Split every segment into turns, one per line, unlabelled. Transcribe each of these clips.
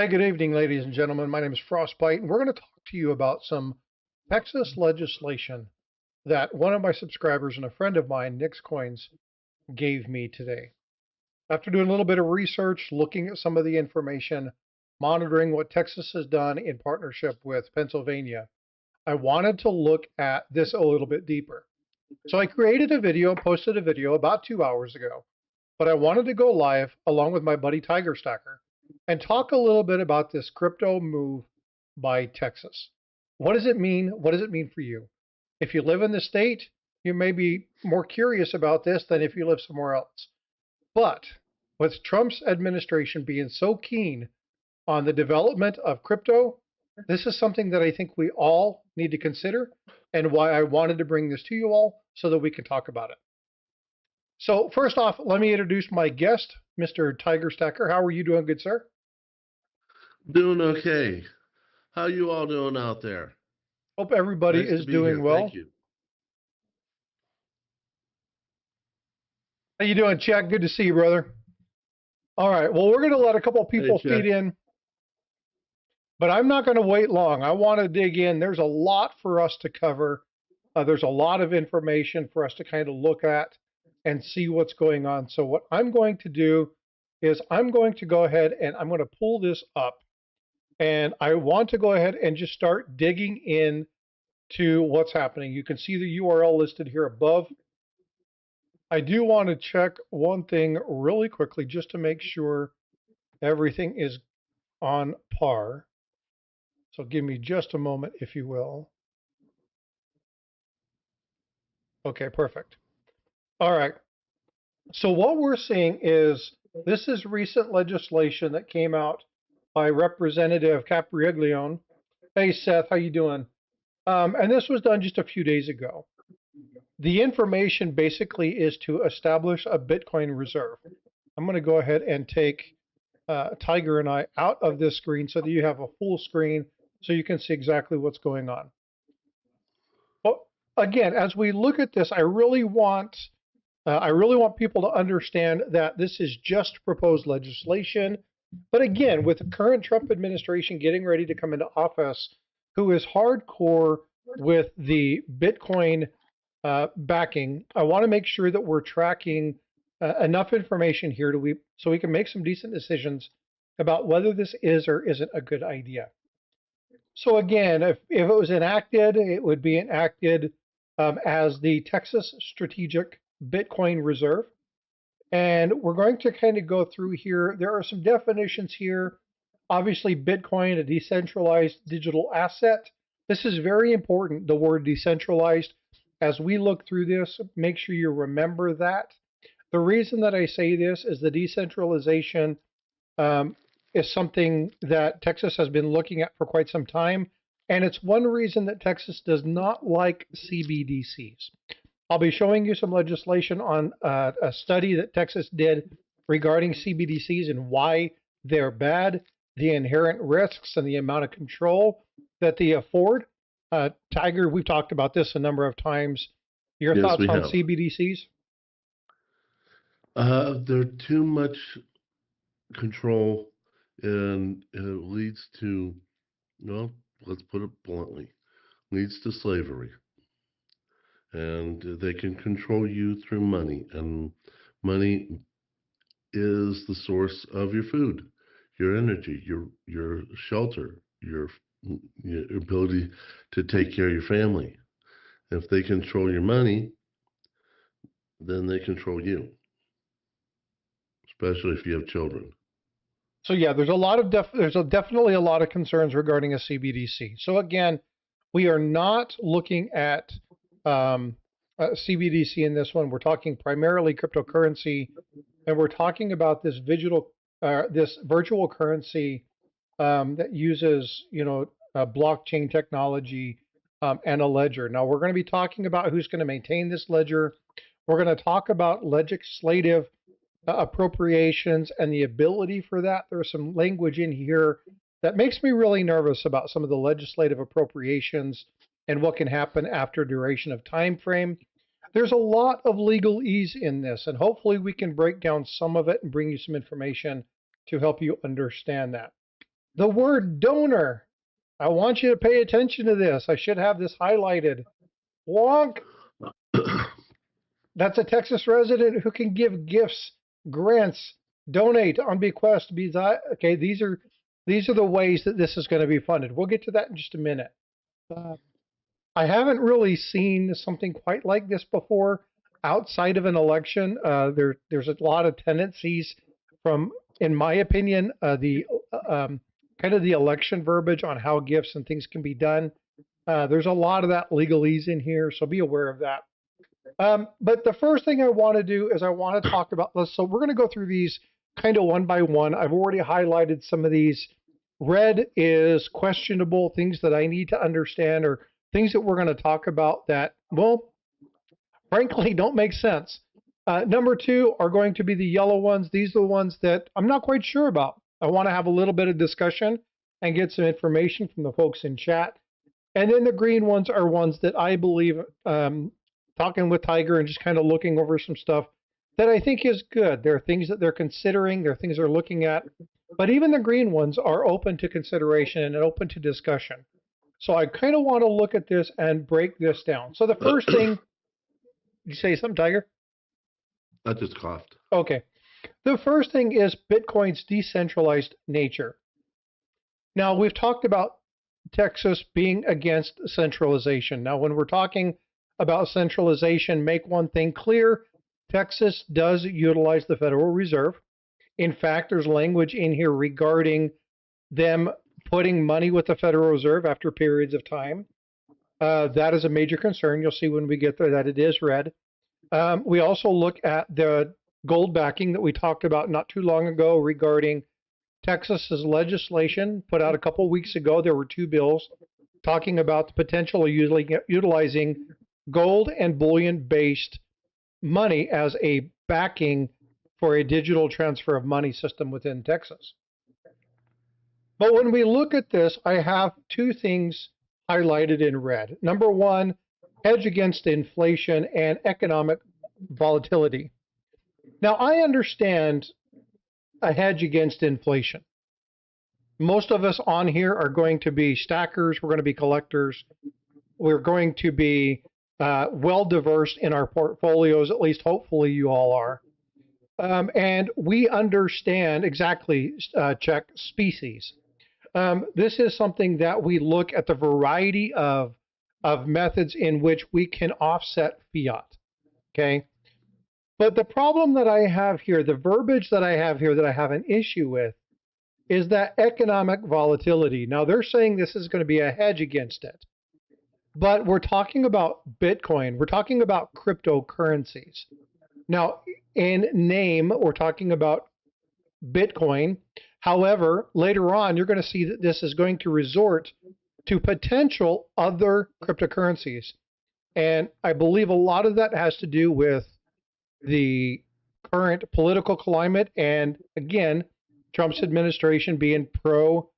Hey, good evening, ladies and gentlemen. My name is Frostbite, and we're going to talk to you about some Texas legislation that one of my subscribers and a friend of mine, Nix Coins, gave me today. After doing a little bit of research, looking at some of the information, monitoring what Texas has done in partnership with Pennsylvania, I wanted to look at this a little bit deeper. So I created a video, posted a video about 2 hours ago, but I wanted to go live along with my buddy Tiger Stacker and talk a little bit about this crypto move by Texas. What does it mean? What does it mean for you? If you live in the state, you may be more curious about this than if you live somewhere else. But with Trump's administration being so keen on the development of crypto, this is something that I think we all need to consider and why I wanted to bring this to you all so that we can talk about it. So first off, let me introduce my guest, Mr. Tiger Stacker. How are you doing, good sir?
Doing okay. How you all doing out there?
Hope everybody
Nice to
is
be
doing
here. Thank
well.
you.
How you doing, Chuck? Good to see you, brother. All right. Well, we're going to let a couple
Hey,
people feed
Chuck.
in, but I'm not going to wait long. I want to dig in. There's a lot for us to cover. There's a lot of information for us to kind of look at and see what's going on. So what I'm going to do is I'm going to go ahead and I'm going to pull this up. And I want to go ahead and just start digging in to what's happening. You can see the URL listed here above. I do want to check one thing really quickly just to make sure everything is on par. So give me just a moment, if you will. Okay, perfect. All right. So what we're seeing is this is recent legislation that came out by Representative Capriglione. Hey, Seth, how you doing? And this was done just a few days ago. The information basically is to establish a Bitcoin reserve. I'm going to go ahead and take Tiger and I out of this screen so that you have a full screen so you can see exactly what's going on. Well, again, as we look at this, I really want people to understand that this is just proposed legislation. But again, with the current Trump administration getting ready to come into office, who is hardcore with the Bitcoin backing, I want to make sure that we're tracking enough information here so we can make some decent decisions about whether this is or isn't a good idea. So again, if it was enacted, it would be enacted as the Texas Strategic Bitcoin Reserve. And we're going to kind of go through here. There are some definitions here. Obviously, Bitcoin, a decentralized digital asset. This is very important, the word decentralized. As we look through this, make sure you remember that. The reason that I say this is the decentralization is something that Texas has been looking at for quite some time. And it's one reason that Texas does not like CBDCs. I'll be showing you some legislation on a study that Texas did regarding CBDCs and why they're bad, the inherent risks, and the amount of control that they afford. Tiger, we've talked about this a number of times. Your
Yes,
thoughts
we
on
have.
CBDCs?
There's too much control, and it leads to, well, let's put it bluntly, leads to slavery. And they can control you through money, and money is the source of your food, your energy, your shelter, your ability to take care of your family. If they control your money, then they control you, especially if you have children.
So yeah, there's definitely a lot of concerns regarding a CBDC. So again, we are not looking at a CBDC in this one. We're talking primarily cryptocurrency, and we're talking about this virtual currency that uses blockchain technology and a ledger. Now we're going to be talking about who's going to maintain this ledger. We're going to talk about legislative appropriations and the ability for that. There's some language in here that makes me really nervous about some of the legislative appropriations and what can happen after duration of time frame. There's a lot of legalese in this, and hopefully we can break down some of it and bring you some information to help you understand that. The word donor. I want you to pay attention to this. I should have this highlighted. Wonk. That's a Texas resident who can give gifts, grants, donate on bequest. Okay, these are the ways that this is going to be funded. We'll get to that in just a minute. I haven't really seen something quite like this before outside of an election. There's a lot of tendencies from, in my opinion, the kind of the election verbiage on how gifts and things can be done. There's a lot of that legalese in here, so be aware of that. But the first thing I want to do is I want to talk about this. So we're going to go through these kind of one by one. I've already highlighted some of these. Red is questionable, things that I need to understand, or things that we're going to talk about that, well, frankly, don't make sense. Number two are going to be the yellow ones. These are the ones that I'm not quite sure about. I want to have a little bit of discussion and get some information from the folks in chat. And then the green ones are ones that I believe, talking with Tiger and just kind of looking over some stuff that I think is good. There are things that they're considering, there are things they're looking at, but even the green ones are open to consideration and open to discussion. So I kind of want to look at this and break this down. So the first thing, you say something, Tiger?
I just coughed.
Okay. The first thing is Bitcoin's decentralized nature. Now, we've talked about Texas being against centralization. Now, when we're talking about centralization, make one thing clear. Texas does utilize the Federal Reserve. In fact, there's language in here regarding them putting money with the Federal Reserve after periods of time. That is a major concern. You'll see when we get there that it is red. We also look at the gold backing that we talked about not too long ago regarding Texas's legislation put out a couple of weeks ago. There were two bills talking about the potential of utilizing gold and bullion-based money as a backing for a digital transfer of money system within Texas. But when we look at this, I have two things highlighted in red. Number one, hedge against inflation and economic volatility. Now, I understand a hedge against inflation. Most of us on here are going to be stackers. We're going to be collectors. We're going to be well diverse in our portfolios, at least hopefully you all are. And we understand exactly, check species. This is something that we look at the variety of methods in which we can offset fiat, okay? But the problem that I have here, the verbiage that I have here that I have an issue with, is that economic volatility. Now, they're saying this is going to be a hedge against it. But we're talking about Bitcoin. We're talking about cryptocurrencies. Now, in name, we're talking about Bitcoin. However, later on, you're going to see that this is going to resort to potential other cryptocurrencies. And I believe a lot of that has to do with the current political climate. And again, Trump's administration being pro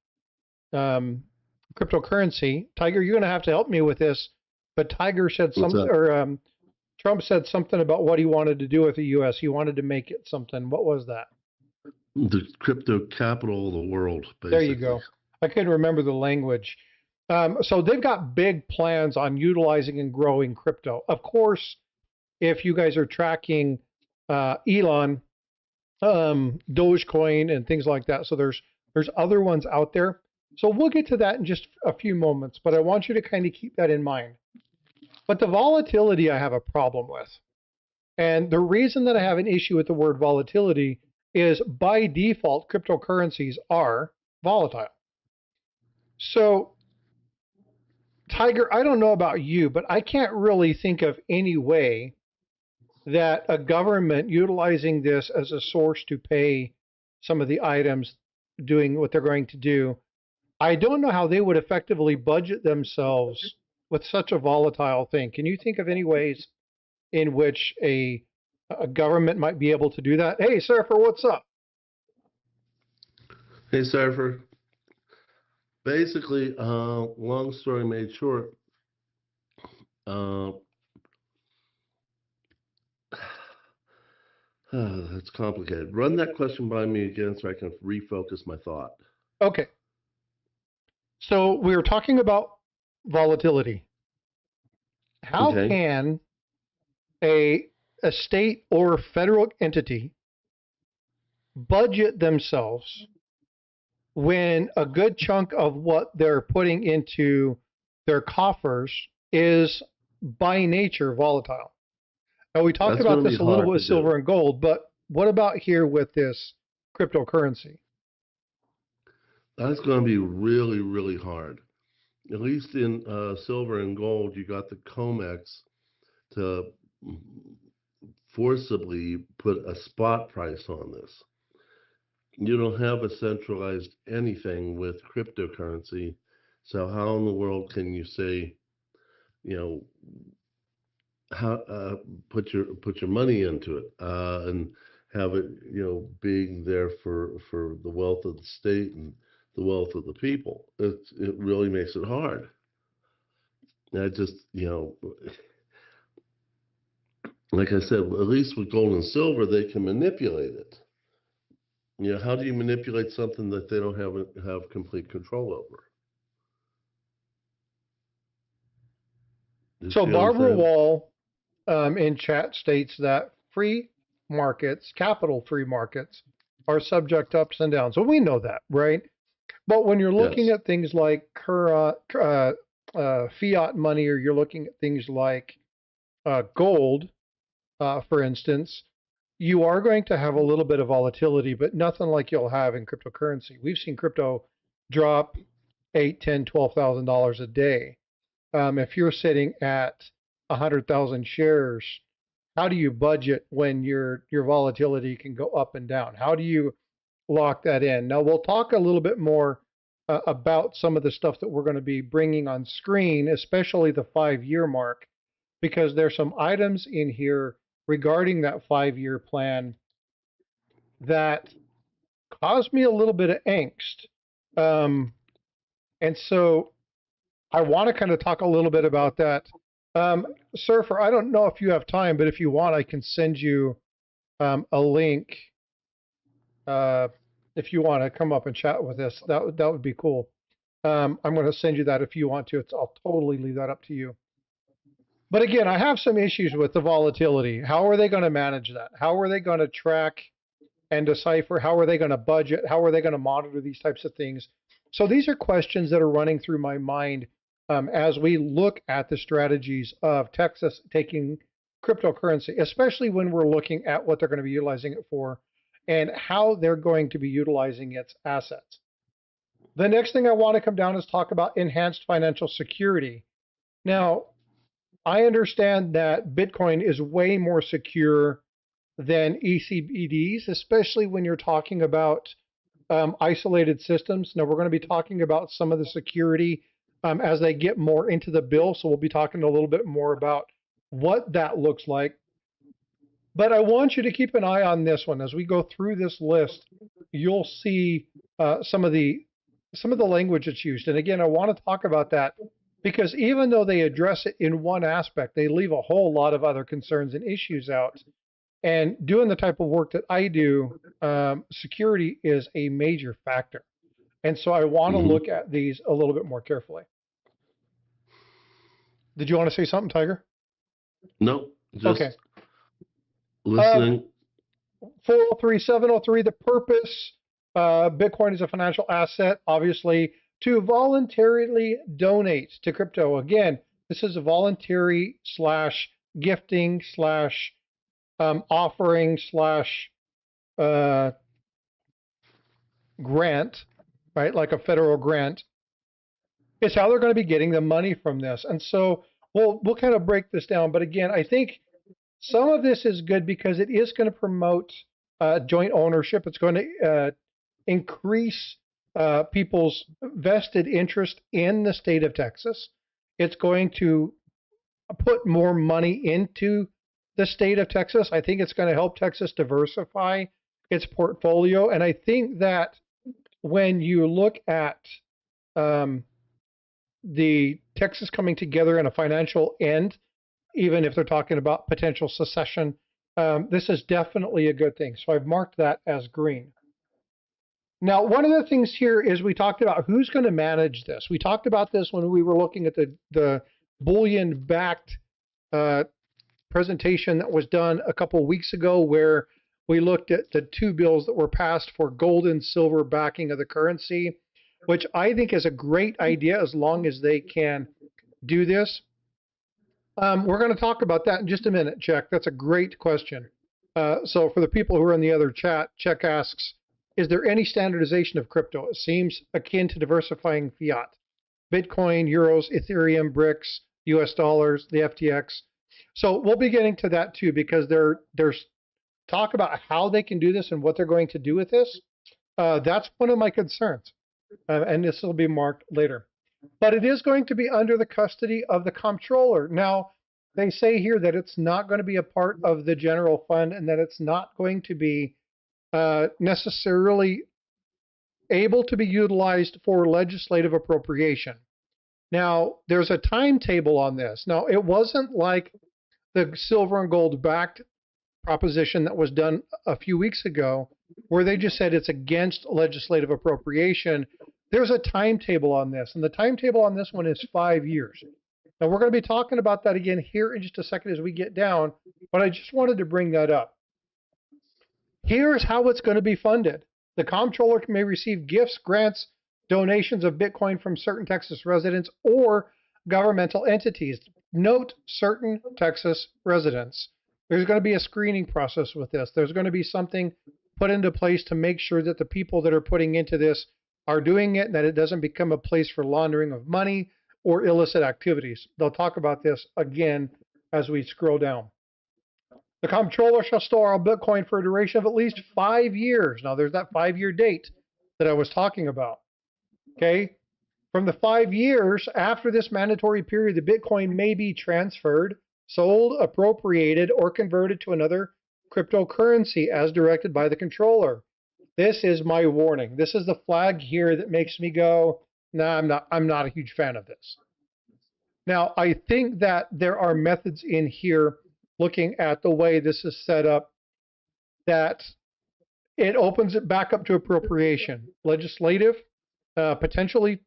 cryptocurrency. Tiger, you're going to have to help me with this. But Tiger said something, or Trump said something about what he wanted to do with the U.S. He wanted to make it something. What was that?
The crypto capital of the world, basically.
There you go. I couldn't remember the language. So they've got big plans on utilizing and growing crypto. Of course, if you guys are tracking Elon, Dogecoin, and things like that, so there's other ones out there. So we'll get to that in just a few moments, but I want you to kind of keep that in mind. But the volatility I have a problem with. And the reason that I have an issue with the word volatility is by default, cryptocurrencies are volatile. So, Tiger, I don't know about you, but I can't really think of any way that a government utilizing this as a source to pay some of the items doing what they're going to do, I don't know how they would effectively budget themselves with such a volatile thing. Can you think of any ways in which a government might be able to do that? Hey, Surfer, what's up?
Hey, Surfer. Basically, long story made short, that's complicated. Run that question by me again so I can refocus my thought.
Okay. So we were talking about volatility. How
Okay.
can a a state or federal entity budget themselves when a good chunk of what they're putting into their coffers is by nature volatile? Now, we talked
That's
about
going to be
this a little bit
hard to
with silver
do.
and gold, but what about here with this cryptocurrency?
That's going to be really, really hard. At least in silver and gold, you got the COMEX to forcibly put a spot price on this. You don't have a centralized anything with cryptocurrency. So how in the world can you say, you know, how put your money into it and have it, being there for the wealth of the state and the wealth of the people? It really makes it hard. I just, like I said, at least with gold and silver, they can manipulate it. How do you manipulate something that they don't have complete control over? You
So
see what I'm
Barbara
saying?
Wall in chat states that free markets, capital free markets, are subject to ups and downs. So we know that, right? But when you're looking
Yes.
at things like fiat money, or you're looking at things like gold, for instance, you are going to have a little bit of volatility, but nothing like you'll have in cryptocurrency. We've seen crypto drop 8, 10, $12,000 a day. If you're sitting at 100,000 shares, how do you budget when your volatility can go up and down? How do you lock that in? Now we'll talk a little bit more about some of the stuff that we're going to be bringing on screen, especially the 5-year mark, because there's some items in here regarding that 5-year plan that caused me a little bit of angst. Um, and so I want to kind of talk a little bit about that. Surfer, I don't know if you have time, but if you want, I can send you a link. Uh, if you want to come up and chat with us, that would be cool. I'm going to send you that if you want to. I'll totally leave that up to you. But again, I have some issues with the volatility. How are they going to manage that? How are they going to track and decipher? How are they going to budget? How are they going to monitor these types of things? So these are questions that are running through my mind as we look at the strategies of Texas taking cryptocurrency, especially when we're looking at what they're going to be utilizing it for and how they're going to be utilizing its assets. The next thing I want to come down is talk about enhanced financial security. Now, I understand that Bitcoin is way more secure than ECBDs, especially when you're talking about isolated systems. Now, we're going to be talking about some of the security as they get more into the bill. So we'll be talking a little bit more about what that looks like. But I want you to keep an eye on this one. As we go through this list, you'll see some of the language that's used. And again, I want to talk about that because even though they address it in one aspect, they leave a whole lot of other concerns and issues out. And doing the type of work that I do, security is a major factor. And so I want to
Hmm.
look at these a little bit more carefully. Did you want to say something, Tiger?
No,
Okay.
just
Uh,
listening.
403, 703, the purpose, Bitcoin is a financial asset, obviously, to voluntarily donate to crypto. Again, this is a voluntary slash gifting slash offering slash uh, grant, right? Like a federal grant. It's how they're going to be getting the money from this. And so we'll kind of break this down. But again, I think some of this is good because it is going to promote joint ownership. It's going to increase people's vested interest in the state of Texas. It's going to put more money into the state of Texas. I think it's going to help Texas diversify its portfolio. And I think that when you look at um, the Texas coming together in a financial end, even if they're talking about potential secession, this is definitely a good thing. So I've marked that as green. Now, one of the things here is we talked about who's going to manage this. We talked about this when we were looking at the bullion-backed presentation that was done a couple of weeks ago, where we looked at the two bills that were passed for gold and silver backing of the currency, which I think is a great idea as long as they can do this. We're going to talk about that in just a minute, Check. That's a great question. So for the people who are in the other chat, Check asks, is there any standardization of crypto? It seems akin to diversifying fiat. Bitcoin, euros, Ethereum, BRICS, US dollars, the FTX. So we'll be getting to that too, because there's talk about how they can do this and what they're going to do with this. That's one of my concerns, and this will be marked later. But it is going to be under the custody of the comptroller. Now, they say here that it's not going to be a part of the general fund and that it's not going to be necessarily able to be utilized for legislative appropriation. Now, there's a timetable on this. Now, it wasn't like the silver and gold backed proposition that was done a few weeks ago, where they just said it's against legislative appropriation. There's a timetable on this, and the timetable on this one is 5 years. Now, we're going to be talking about that again here in just a second as we get down, but I just wanted to bring that up. Here's how it's going to be funded. The comptroller may receive gifts, grants, donations of Bitcoin from certain Texas residents or governmental entities. Note certain Texas residents. There's going to be a screening process with this. There's going to be something put into place to make sure that the people that are putting into this are doing it and that it doesn't become a place for laundering of money or illicit activities. They'll talk about this again as we scroll down. The comptroller shall store all Bitcoin for a duration of at least 5 years. Now, there's that 5-year date that I was talking about. Okay? From the 5 years after this mandatory period, the Bitcoin may be transferred, sold, appropriated, or converted to another cryptocurrency as directed by the controller. This is my warning. This is the flag here that makes me go, nah, I'm not a huge fan of this. Now, I think that there are methods in here, looking at the way this is set up, that it opens it back up to appropriation. Legislative, potentially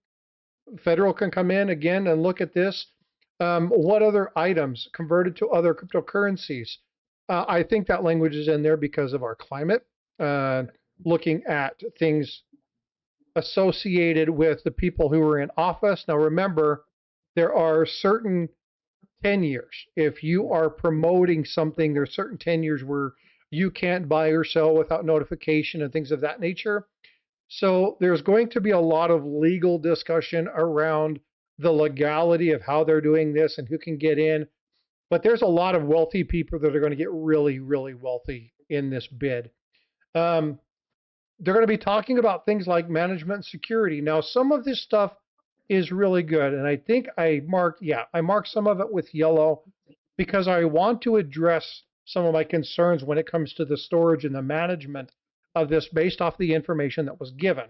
federal can come in again and look at this. What other items converted to other cryptocurrencies? I think that language is in there because of our climate, looking at things associated with the people who are in office. Now, remember, there are certain tenures. If you are promoting something, there's certain tenures where you can't buy or sell without notification and things of that nature. So there's going to be a lot of legal discussion around the legality of how they're doing this and who can get in. But there's a lot of wealthy people that are going to get really, really wealthy in this bid. They're going to be talking about things like management and security. Now, some of this stuff is really good. And I think I marked some of it with yellow because I want to address some of my concerns when it comes to the storage and the management of this based off the information that was given.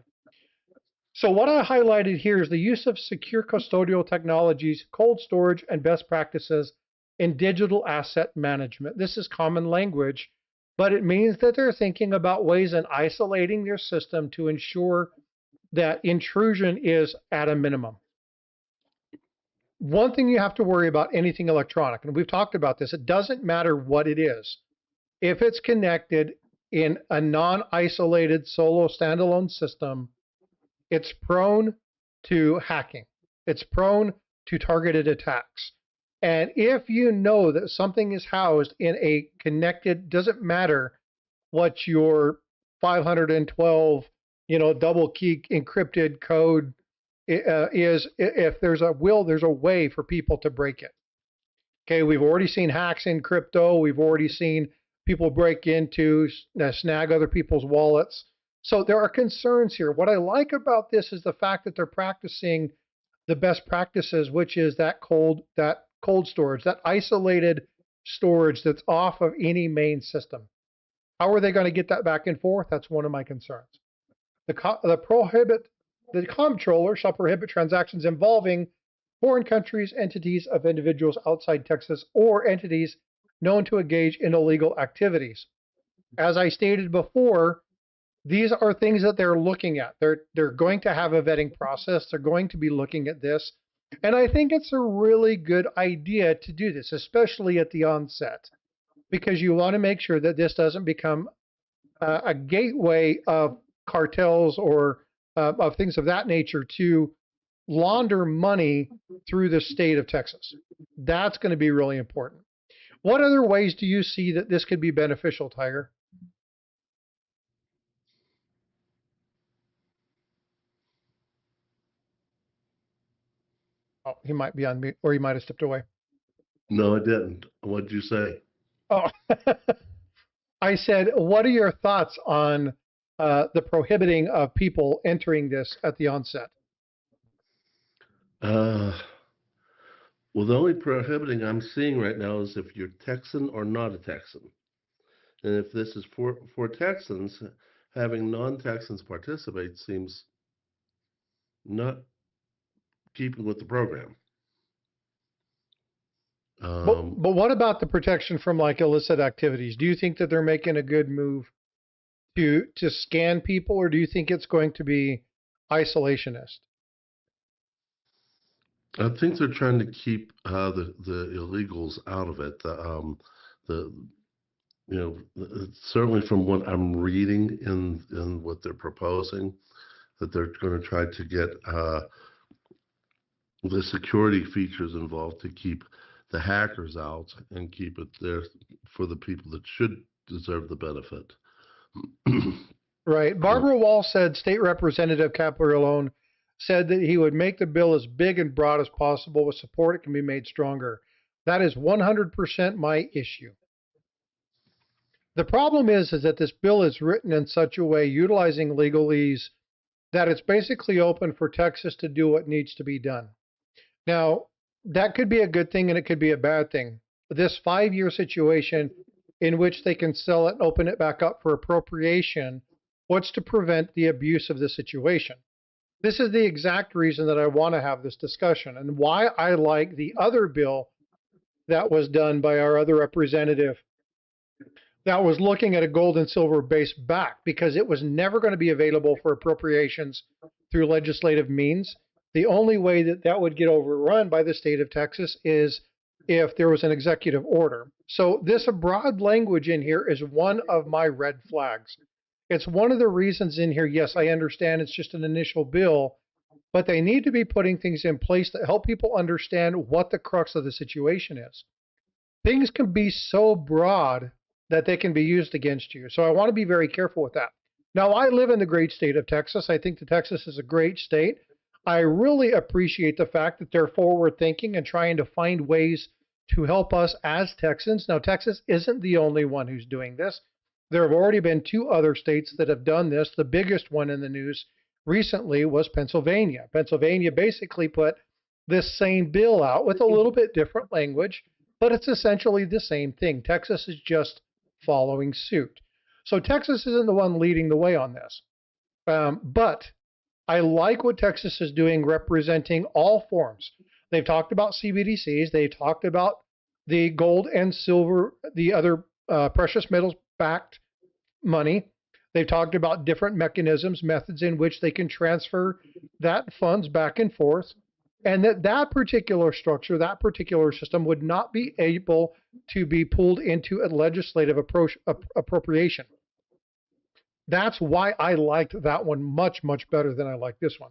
So what I highlighted here is the use of secure custodial technologies, cold storage, and best practices in digital asset management. This is common language, but it means that they're thinking about ways in isolating their system to ensure that intrusion is at a minimum. One thing you have to worry about anything electronic, and we've talked about this, it doesn't matter what it is. If it's connected in a non-isolated solo standalone system, it's prone to hacking. It's prone to targeted attacks. And if you know that something is housed in a connected, doesn't matter what your 512, double key encrypted code is, if there's a will, there's a way for people to break it. Okay, we've already seen hacks in crypto. We've already seen people break into, snag other people's wallets. So there are concerns here. What I like about this is the fact that they're practicing the best practices, which is that cold storage, that isolated storage that's off of any main system. How are they going to get that back and forth? That's one of my concerns. The comptroller shall prohibit transactions involving foreign countries, entities of individuals outside Texas, or entities known to engage in illegal activities. As I stated before, These are things that they're looking at. They're going to have a vetting process. They're going to be looking at this. And I think it's a really good idea to do this, especially at the onset, because you want to make sure that this doesn't become a gateway of cartels or of things of that nature to launder money through the state of Texas. That's going to be really important. What other ways do you see that this could be beneficial, Tiger? Oh, he might be on mute, or he might have stepped away.
No, I didn't. What'd you say?
Oh, I said, what are your thoughts on the prohibiting of people entering this at the onset?
Uh, well, the only prohibiting I'm seeing right now is if you're Texan or not a Texan. And if this is for Texans, having non-Texans participate seems not keeping with the program.
But what about the protection from like illicit activities? Do you think that they're making a good move to scan people, or do you think it's going to be isolationist?
I think they're trying to keep the illegals out of it. The you know, certainly from what I'm reading in what they're proposing, that they're going to try to get the security features involved to keep the hackers out and keep it there for the people that should deserve the benefit.
Right. Barbara Wall said State Representative Capriolone said that he would make the bill as big and broad as possible. With support, it can be made stronger. That is 100% my issue. The problem is that this bill is written in such a way, utilizing legalese, that it's basically open for Texas to do what needs to be done. Now, that could be a good thing and it could be a bad thing. This 5-year situation in which they can sell it and open it back up for appropriation, what's to prevent the abuse of the situation? This is the exact reason that I want to have this discussion and why I like the other bill that was done by our other representative that was looking at a gold and silver base back, because it was never going to be available for appropriations through legislative means. The only way that that would get overrun by the state of Texas is if there was an executive order. So this broad language in here is one of my red flags. It's one of the reasons in here, yes, I understand it's just an initial bill, but they need to be putting things in place that help people understand what the crux of the situation is. Things can be so broad that they can be used against you. So I want to be very careful with that. Now, I live in the great state of Texas. I think that Texas is a great state. I really appreciate the fact that they're forward thinking and trying to find ways to help us as Texans. Now, Texas isn't the only one who's doing this. There have already been 2 other states that have done this. The biggest one in the news recently was Pennsylvania. Pennsylvania basically put this same bill out with a little bit different language, but it's essentially the same thing. Texas is just following suit. So Texas isn't the one leading the way on this. But I like what Texas is doing, representing all forms. They've talked about CBDCs. They talked about the gold and silver, the other precious metals backed money. They've talked about different mechanisms, methods in which they can transfer that funds back and forth. And that particular structure, that particular system would not be able to be pulled into a legislative appropriation. That's why I liked that one much, much better than I like this one.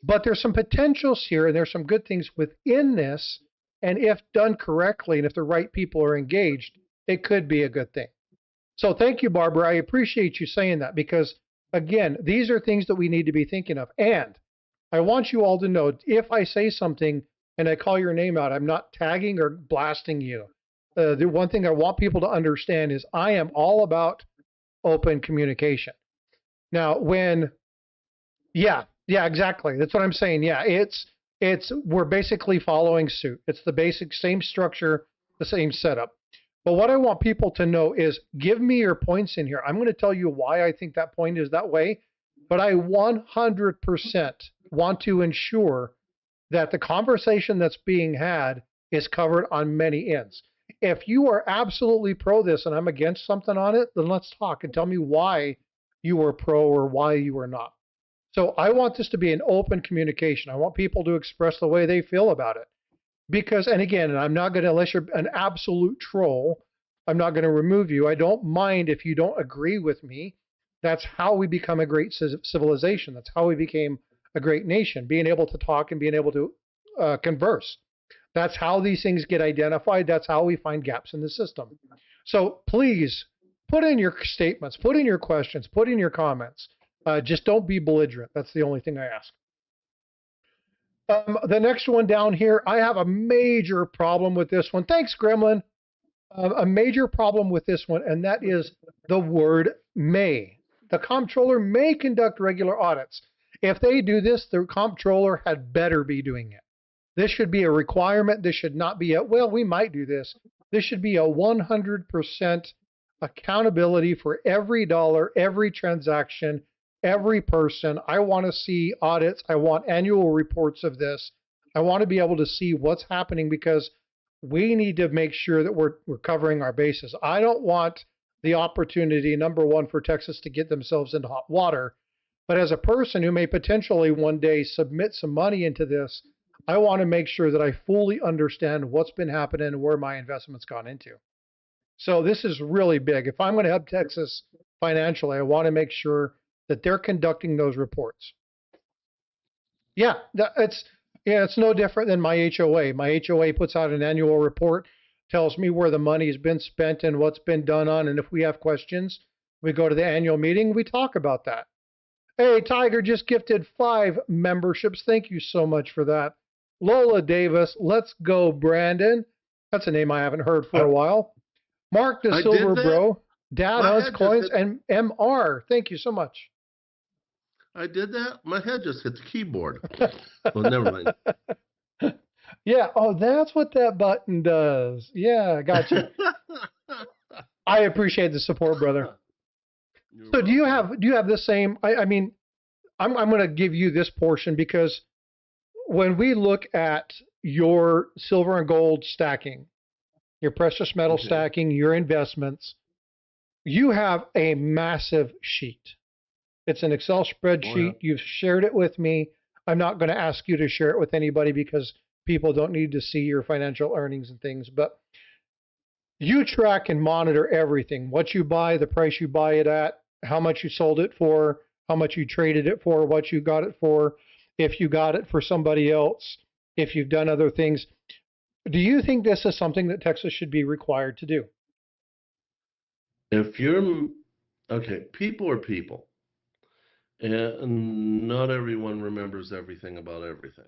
But there's some potentials here, and there's some good things within this. And if done correctly, and if the right people are engaged, it could be a good thing. So thank you, Barbara. I appreciate you saying that, because, again, these are things that we need to be thinking of. And I want you all to know, if I say something and I call your name out, I'm not tagging or blasting you. The one thing I want people to understand is I am all about open communication. Now, yeah, exactly. That's what I'm saying. Yeah, we're basically following suit. It's the basic same structure, the same setup. But what I want people to know is, give me your points in here. I'm going to tell you why I think that point is that way, but I 100% want to ensure that the conversation that's being had is covered on many ends. If you are absolutely pro this and I'm against something on it, then let's talk and tell me why you were pro or why you were not. So I want this to be an open communication. I want people to express the way they feel about it. Because, and again, and I'm not going to, unless you're an absolute troll, I'm not going to remove you. I don't mind if you don't agree with me. That's how we become a great civilization. That's how we became a great nation, being able to talk and being able to converse. That's how these things get identified. That's how we find gaps in the system. So please put in your statements, put in your questions, put in your comments. Just don't be belligerent. That's the only thing I ask. The next one down here, I have a major problem with this one. Thanks, Gremlin. A major problem with this one, and that is the word may. The comptroller may conduct regular audits. If they do this, the comptroller had better be doing it. This should be a requirement. This should not be a, well, we might do this. This should be a 100% accountability for every dollar, every transaction, every person. I want to see audits. I want annual reports of this. I want to be able to see what's happening because we need to make sure that we're covering our bases. I don't want the opportunity, number one, for Texas to get themselves into hot water. But as a person who may potentially one day submit some money into this, I want to make sure that I fully understand what's been happening and where my investment's gone into. So this is really big. If I'm going to help Texas financially, I want to make sure that they're conducting those reports. Yeah, it's no different than my HOA. My HOA puts out an annual report, tells me where the money has been spent and what's been done on. And if we have questions, we go to the annual meeting, we talk about that. Hey, Tiger just gifted 5 memberships. Thank you so much for that. Lola Davis, let's go, Brandon. That's a name I haven't heard for a while. Mark the Silver Bro, Dad Us Coins, and MR. Thank you so much.
I did that? My head just hit the keyboard. Well, never mind.
Yeah, oh, that's what that button does. Yeah, I got you. I appreciate the support, brother. So do you have the same, I mean, I'm going to give you this portion because when we look at your silver and gold stacking, your precious metal stacking, your investments, you have a massive sheet. It's an Excel spreadsheet. You've shared it with me. I'm not going to ask you to share it with anybody because people don't need to see your financial earnings and things, but you track and monitor everything, what you buy, the price you buy it at, how much you sold it for, how much you traded it for, what you got it for, if you got it for somebody else, if you've done other things. Do you think this is something that Texas should be required to do?
If you're, okay, people are people. And not everyone remembers everything about everything.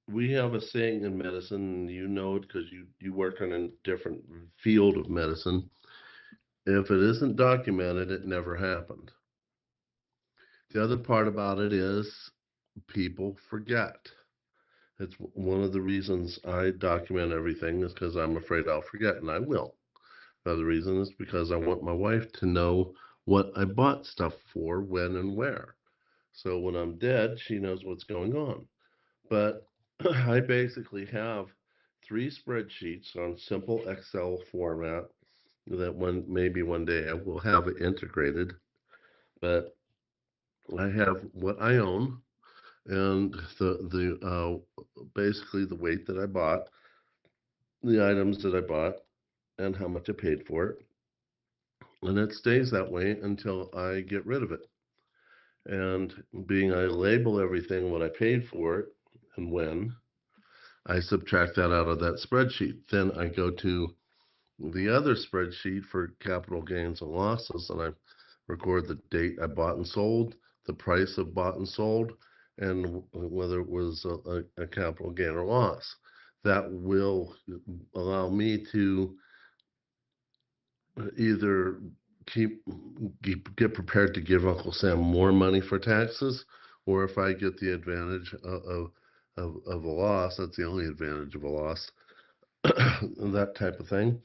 We have a saying in medicine, you know it because you work in a different field of medicine. If it isn't documented, it never happened. The other part about it is people forget. It's one of the reasons I document everything is because I'm afraid I'll forget, and I will. Another reason is because I want my wife to know what I bought stuff for, when, and where. So when I'm dead, she knows what's going on. But I basically have 3 spreadsheets on simple Excel format that maybe one day I will have it integrated. But I have what I own and basically the weight that I bought, the items that I bought, and how much I paid for it. And it stays that way until I get rid of it. And being I label everything what I paid for it and when, I subtract that out of that spreadsheet. Then I go to the other spreadsheet for capital gains and losses, and I record the date I bought and sold, the price of bought and sold, and whether it was a capital gain or loss. That will allow me to either get prepared to give Uncle Sam more money for taxes, or if I get the advantage of a loss, that's the only advantage of a loss, that type of thing.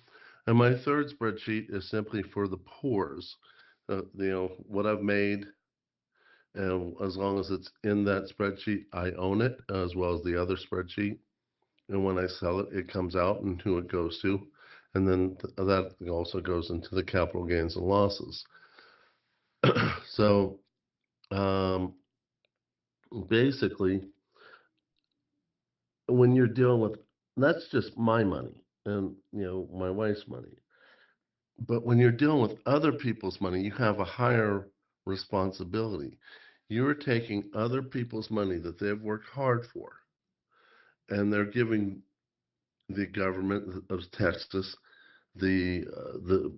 And my third spreadsheet is simply for the pours, what I've made, and as long as it's in that spreadsheet, I own it, as well as the other spreadsheet. And when I sell it, it comes out and who it goes to. And then that also goes into the capital gains and losses. So um, basically, when you're dealing with that's just my money and my wife's money. But when you're dealing with other people's money, you have a higher responsibility. You're taking other people's money that they've worked hard for, and they're giving the government of Texas the uh, the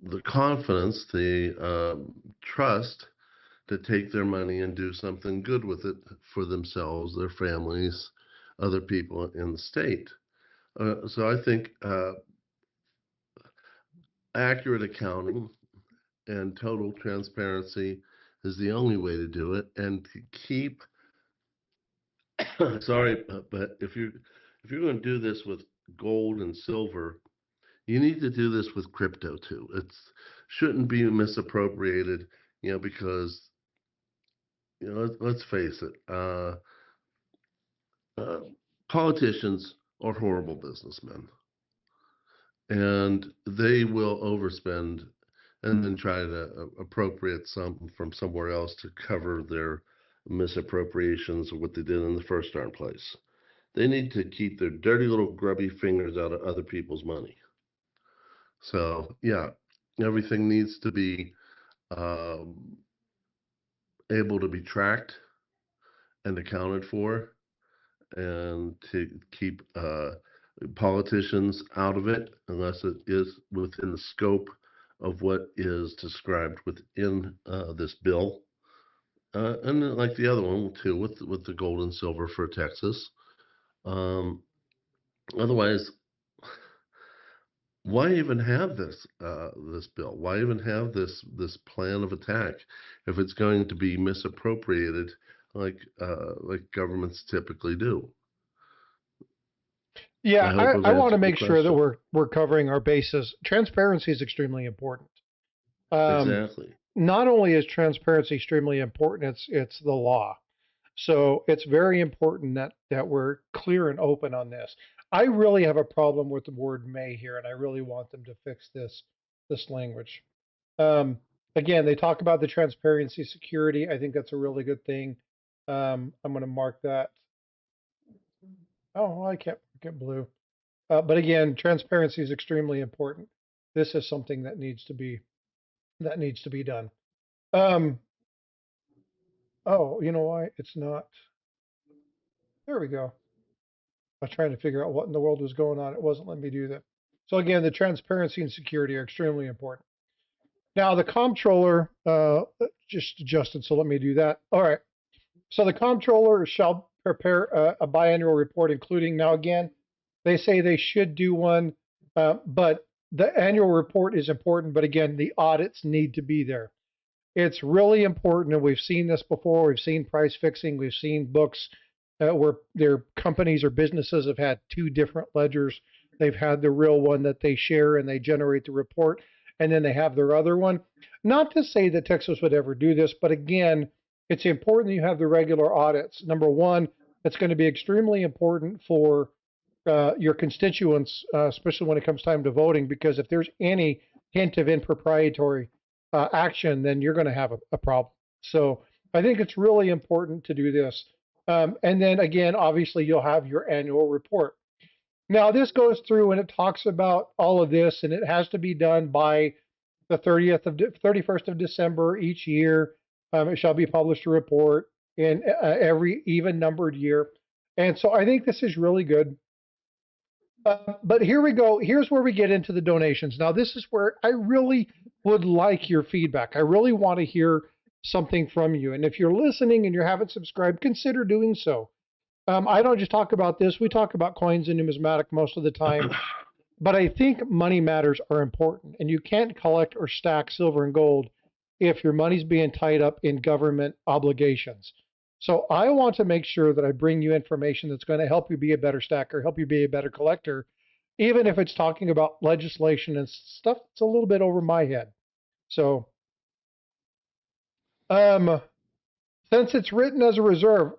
the confidence, the trust to take their money and do something good with it for themselves, their families, other people in the state. So I think accurate accounting and total transparency is the only way to do it, and to keep sorry, but if you're going to do this with gold and silver, you need to do this with crypto too. It shouldn't be misappropriated, because let's face it, uh, politicians are horrible businessmen, and they will overspend and then try to appropriate something from somewhere else to cover their misappropriations of what they did in the first darn place. They need to keep their dirty little grubby fingers out of other people's money. So, yeah, everything needs to be um, able to be tracked and accounted for, and to keep politicians out of it unless it is within the scope of what is described within this bill. And then, like the other one too, with the gold and silver for Texas. Um, Otherwise, why even have this bill? Why even have this plan of attack if it's going to be misappropriated like governments typically do?
Yeah,
I hope
I
I've
want to
answered the
make sure that
question.
we're covering our bases. Transparency is extremely important. Um,
Exactly.
Not only is transparency extremely important, it's the law. So it's very important that we're clear and open on this. I really have a problem with the word may here, and I really want them to fix this language. Um, Again, they talk about the transparency security. I think that's a really good thing. I'm going to mark that. Oh, I can't get blue. But again, transparency is extremely important. This is something that needs to be done. Um, oh, you know why it's not? There we go. I was trying to figure out what in the world was going on. It wasn't letting me do that. So again, the transparency and security are extremely important. Now the comptroller just adjusted, so let me do that. All right. So the comptroller shall prepare a biannual report, including now again, they say they should do one, but the annual report is important. But again, the audits need to be there. It's really important, and we've seen this before. We've seen price fixing. We've seen books where their companies or businesses have had two different ledgers. They've had the real one that they share and they generate the report, and then they have their other one. Not to say that Texas would ever do this, but again, it's important that you have the regular audits. Number one, it's going to be extremely important for your constituents, especially when it comes time to voting, because if there's any hint of impropriety action, then you're going to have a problem. So I think it's really important to do this. And then again, obviously, you'll have your annual report. Now, this goes through and it talks about all of this, and it has to be done by the 31st of December each year. It shall be published a report in every even numbered year. And so I think this is really good. But here we go. Here's where we get into the donations. Now, this is where I really would like your feedback. I really want to hear something from you. And if you're listening and you haven't subscribed, consider doing so. I don't just talk about this, we talk about coins and numismatic most of the time. But I think money matters are important. And you can't collect or stack silver and gold if your money's being tied up in government obligations. So I want to make sure that I bring you information that's going to help you be a better stacker, help you be a better collector, even if it's talking about legislation and stuff that's a little bit over my head. So, um, since it's written as a reserve,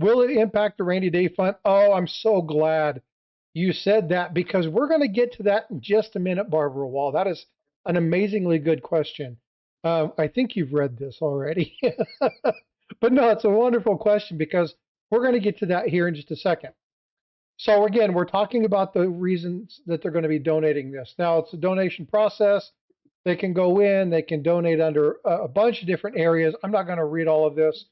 will it impact the rainy day fund? Oh, I'm so glad you said that because we're going to get to that in just a minute, Barbara Wall. That is an amazingly good question. I think you've read this already. But no, it's a wonderful question because we're going to get to that here in just a second. So again, we're talking about the reasons that they're going to be donating this. Now it's a donation process. They can go in, they can donate under a bunch of different areas. I'm not going to read all of this,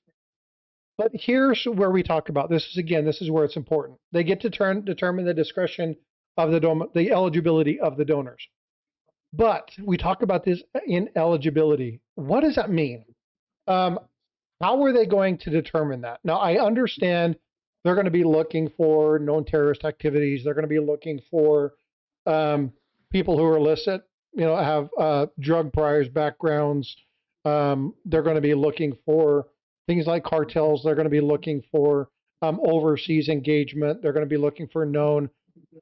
but here's where we talk about this is again, this is where it's important. They get to determine the discretion of the eligibility of the donors. But we talk about this in eligibility. What does that mean? Um, how are they going to determine that? Now, I understand they're going to be looking for known terrorist activities. They're going to be looking for people who are illicit, have drug priors, backgrounds. They're going to be looking for things like cartels. They're going to be looking for overseas engagement. They're going to be looking for known,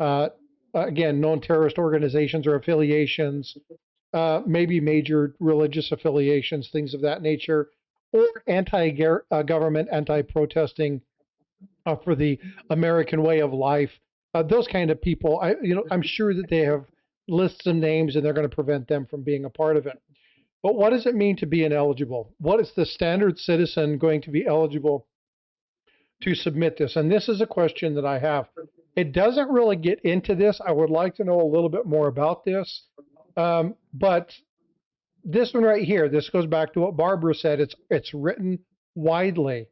known terrorist organizations or affiliations, maybe major religious affiliations, things of that nature, or anti-government, anti-protesting for the American way of life. Those kind of people, I'm sure that they have lists of names, and they're going to prevent them from being a part of it. But what does it mean to be ineligible? What is the standard citizen going to be eligible to submit this? And this is a question that I have. It doesn't really get into this. I would like to know a little bit more about this. But this one right here, this goes back to what Barbara said. It's written widely.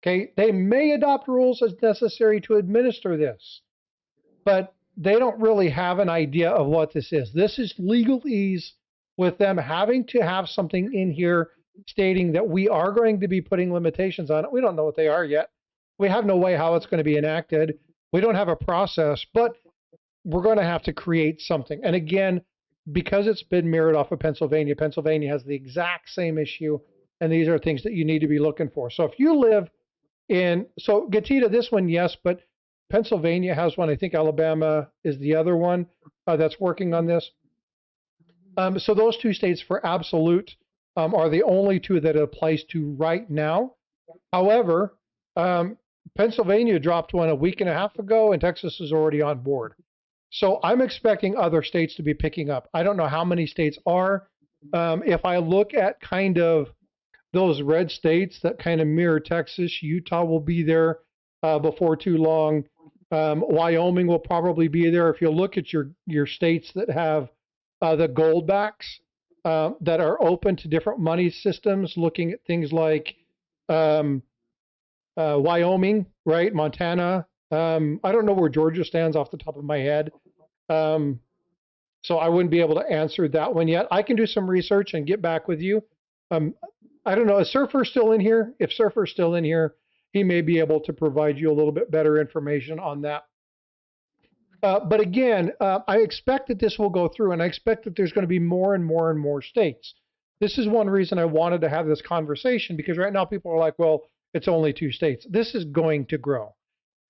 Okay, they may adopt rules as necessary to administer this, but they don't really have an idea of what this is. This is legalese with them having to have something in here stating that we are going to be putting limitations on it. We don't know what they are yet. We have no way how it's going to be enacted. We don't have a process, but we're going to have to create something. And again, because it's been mirrored off of Pennsylvania, Pennsylvania has the exact same issue, and these are things that you need to be looking for. So if you live so Gatita, this one, yes, but Pennsylvania has one. I think Alabama is the other one that's working on this. So those two states for absolute are the only two that it applies to right now. However, Pennsylvania dropped one a week and a half ago, and Texas is already on board. So I'm expecting other states to be picking up. I don't know how many states are. If I look at kind of those red states that kind of mirror Texas, Utah will be there before too long. Wyoming will probably be there. If you look at your states that have the gold backs that are open to different money systems, looking at things like Wyoming, right? Montana. I don't know where Georgia stands off the top of my head. So I wouldn't be able to answer that one yet. I can do some research and get back with you. I don't know. Is Surfer still in here? If Surfer's still in here, he may be able to provide you a little bit better information on that. But again, I expect that this will go through, and I expect that there's going to be more and more and more states. This is one reason I wanted to have this conversation, because right now people are like, well, it's only 2 states. This is going to grow.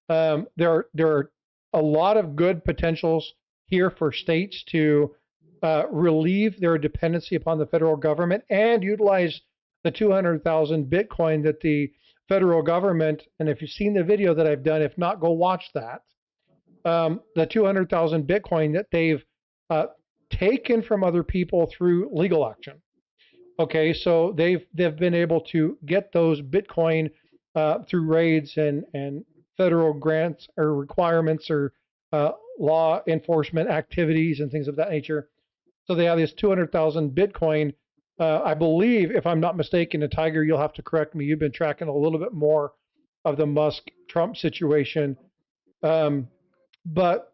There are a lot of good potentials here for states to relieve their dependency upon the federal government and utilize the 200,000 Bitcoin that the federal government, and if you've seen the video that I've done, if not, go watch that. The 200,000 Bitcoin that they've taken from other people through legal action. Okay, so they've been able to get those Bitcoin through raids and federal grants or requirements or law enforcement activities and things of that nature. So they have this 200,000 Bitcoin. I believe, if I'm not mistaken, and Tiger, you'll have to correct me. You've been tracking a little bit more of the Musk-Trump situation. But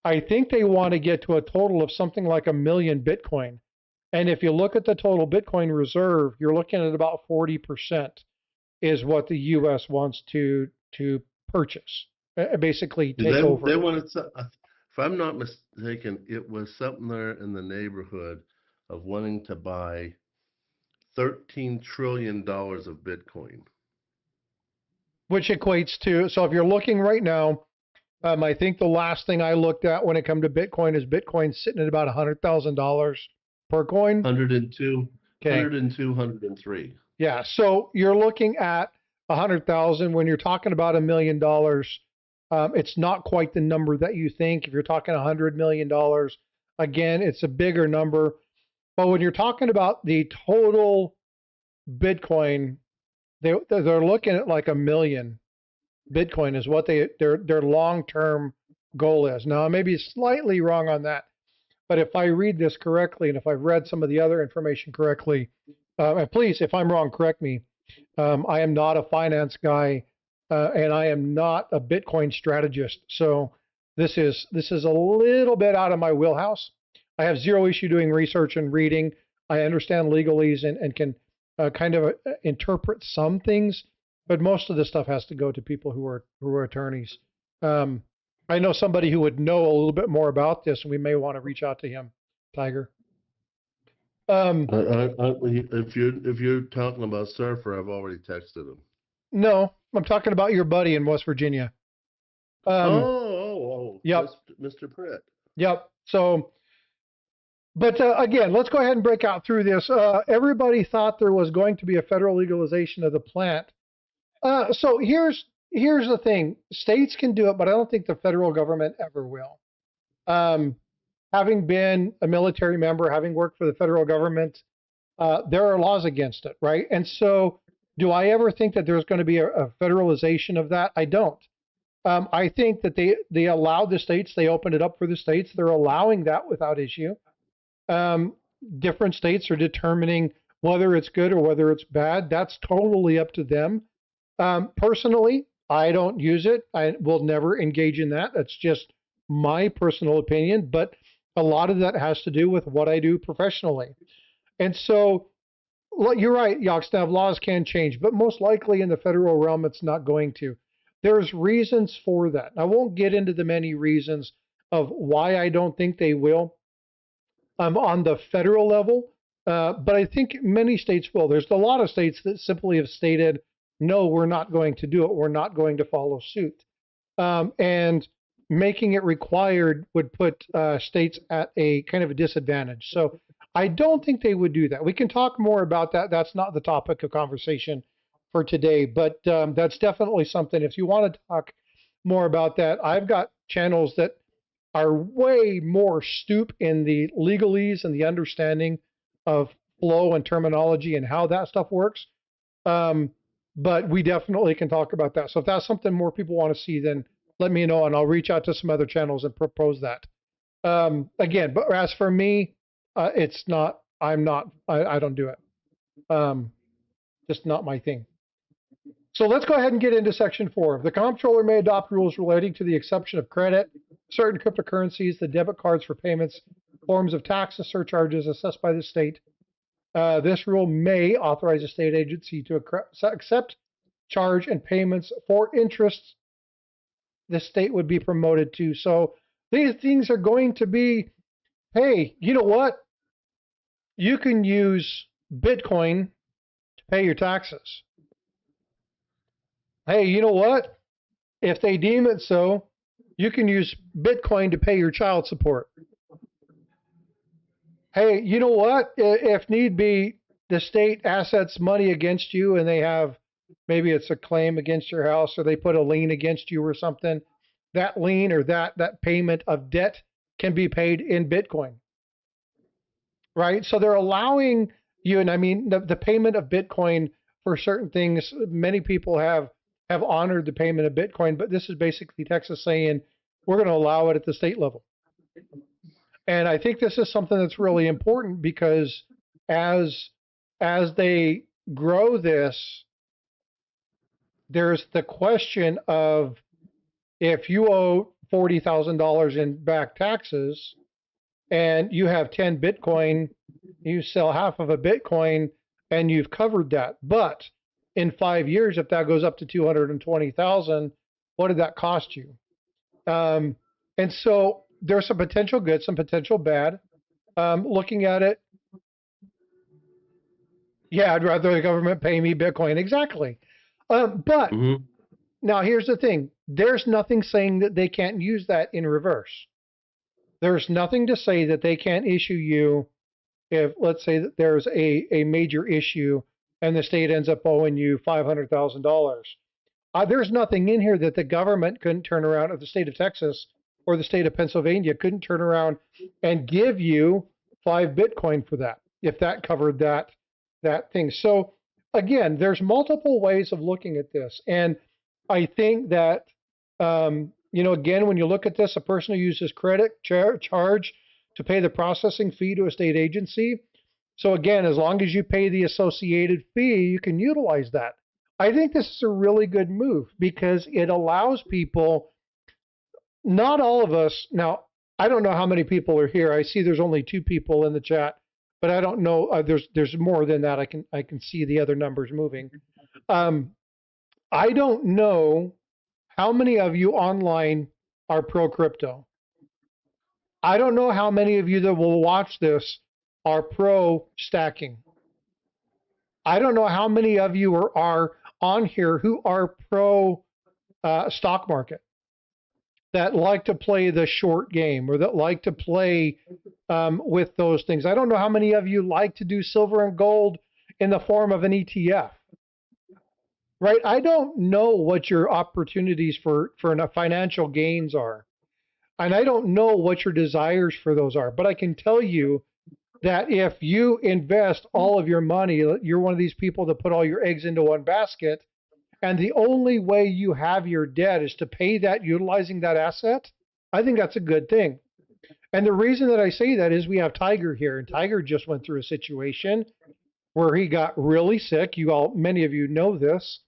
I think they want to get to a total of something like 1 million Bitcoin. And if you look at the total Bitcoin reserve, you're looking at about 40% is what the U.S. wants to purchase, basically take over.
They wanted, if I'm not mistaken, it was something there in the neighborhood of wanting to buy $13 trillion of Bitcoin.
Which equates to, so if you're looking right now, I think the last thing I looked at when it comes to Bitcoin is Bitcoin sitting at about $100,000 per coin.
102,
okay.
102, 103.
Yeah, so you're looking at 100,000 when you're talking about $1 million. It's not quite the number that you think. If you're talking $100 million, again, it's a bigger number. But when you're talking about the total Bitcoin, they're looking at like 1 million Bitcoin is what their long-term goal is. Now, I may be slightly wrong on that, but if I read this correctly, and if I've read some of the other information correctly, and please, if I'm wrong, correct me. I am not a finance guy, and I am not a Bitcoin strategist. So this is a little bit out of my wheelhouse. I have zero issue doing research and reading. I understand legalese and can kind of interpret some things, but most of the stuff has to go to people who are attorneys. I know somebody who would know a little bit more about this, and we may want to reach out to him, Tiger.
If you're talking about Surfer, I've already texted him.
No, I'm talking about your buddy in West Virginia. Yep.
Mr. Pritt.
Yep. So, but again, let's go ahead and break out through this. Everybody thought there was going to be a federal legalization of the plant. So here's the thing: states can do it, but I don't think the federal government ever will. Having been a military member, having worked for the federal government, there are laws against it, right? And so, do I ever think that there's going to be a federalization of that? I don't. I think that they allowed the states, they opened it up for the states. They're allowing that without issue. Different states are determining whether it's good or whether it's bad. That's totally up to them. Personally, I don't use it. I will never engage in that. That's just my personal opinion. But a lot of that has to do with what I do professionally. And so, you're right, Yoxnav, laws can change, but most likely in the federal realm, it's not going to. There's reasons for that. I won't get into the many reasons of why I don't think they will on the federal level, but I think many states will. There's a lot of states that simply have stated, no, we're not going to do it. We're not going to follow suit. And making it required would put states at a kind of a disadvantage. So I don't think they would do that. We can talk more about that. That's not the topic of conversation for today, but that's definitely something. If you want to talk more about that, I've got channels that are way more stoop in the legalese and the understanding of flow and terminology and how that stuff works. But we definitely can talk about that. So if that's something more people want to see, then let me know, and I'll reach out to some other channels and propose that. Again, but as for me, it's not, I don't do it. Just not my thing. So let's go ahead and get into section 4. The comptroller may adopt rules relating to the exception of credit, certain cryptocurrencies, the debit cards for payments, forms of taxes, surcharges assessed by the state. This rule may authorize a state agency to accept, charge, and payments for interests the state would be promoted to. So these things are going to be, hey, you know what? You can use Bitcoin to pay your taxes. Hey, you know what? If they deem it so, you can use Bitcoin to pay your child support. Hey, you know what? If need be, the state assets money against you and they have, maybe it's a claim against your house or they put a lien against you or something, that lien or that payment of debt can be paid in Bitcoin, right? So they're allowing you, and I mean, the payment of Bitcoin for certain things, many people have honored the payment of Bitcoin, but this is basically Texas saying, we're going to allow it at the state level. And I think this is something that's really important because as they grow this, there's the question of if you owe $40,000 in back taxes and you have 10 Bitcoin, you sell half of a Bitcoin and you've covered that. But in 5 years, if that goes up to 220,000, what did that cost you? And so there's some potential good, some potential bad. Looking at it, yeah, I'd rather the government pay me Bitcoin. Exactly. But now here's the thing. There's nothing saying that they can't use that in reverse. There's nothing to say that they can't issue you if, let's say that there's a major issue and the state ends up owing you $500,000. There's nothing in here that the government couldn't turn around, or the state of Texas or the state of Pennsylvania couldn't turn around and give you 5 Bitcoin for that. if that covered that thing. So again, there's multiple ways of looking at this, and I think that again, when you look at this, a person who uses credit charge to pay the processing fee to a state agency. So again, as long as you pay the associated fee, you can utilize that. I think this is a really good move because it allows people, not all of us. Now, I don't know how many people are here. I see there's only 2 people in the chat, but I don't know. There's more than that. I can see the other numbers moving. Um, I don't know how many of you online are pro crypto. I don't know how many of you that will watch this are pro stacking. I don't know how many of you are on here who are pro stock market, that like to play the short game or that like to play with those things. I don't know how many of you like to do silver and gold in the form of an ETF, right? I don't know what your opportunities for financial gains are. And I don't know what your desires for those are, but I can tell you that if you invest all of your money, you're one of these people that put all your eggs into one basket, and the only way you have your debt is to pay that utilizing that asset. I think that's a good thing. And the reason that I say that is we have Tiger here, and Tiger just went through a situation where he got really sick. Many of you know this,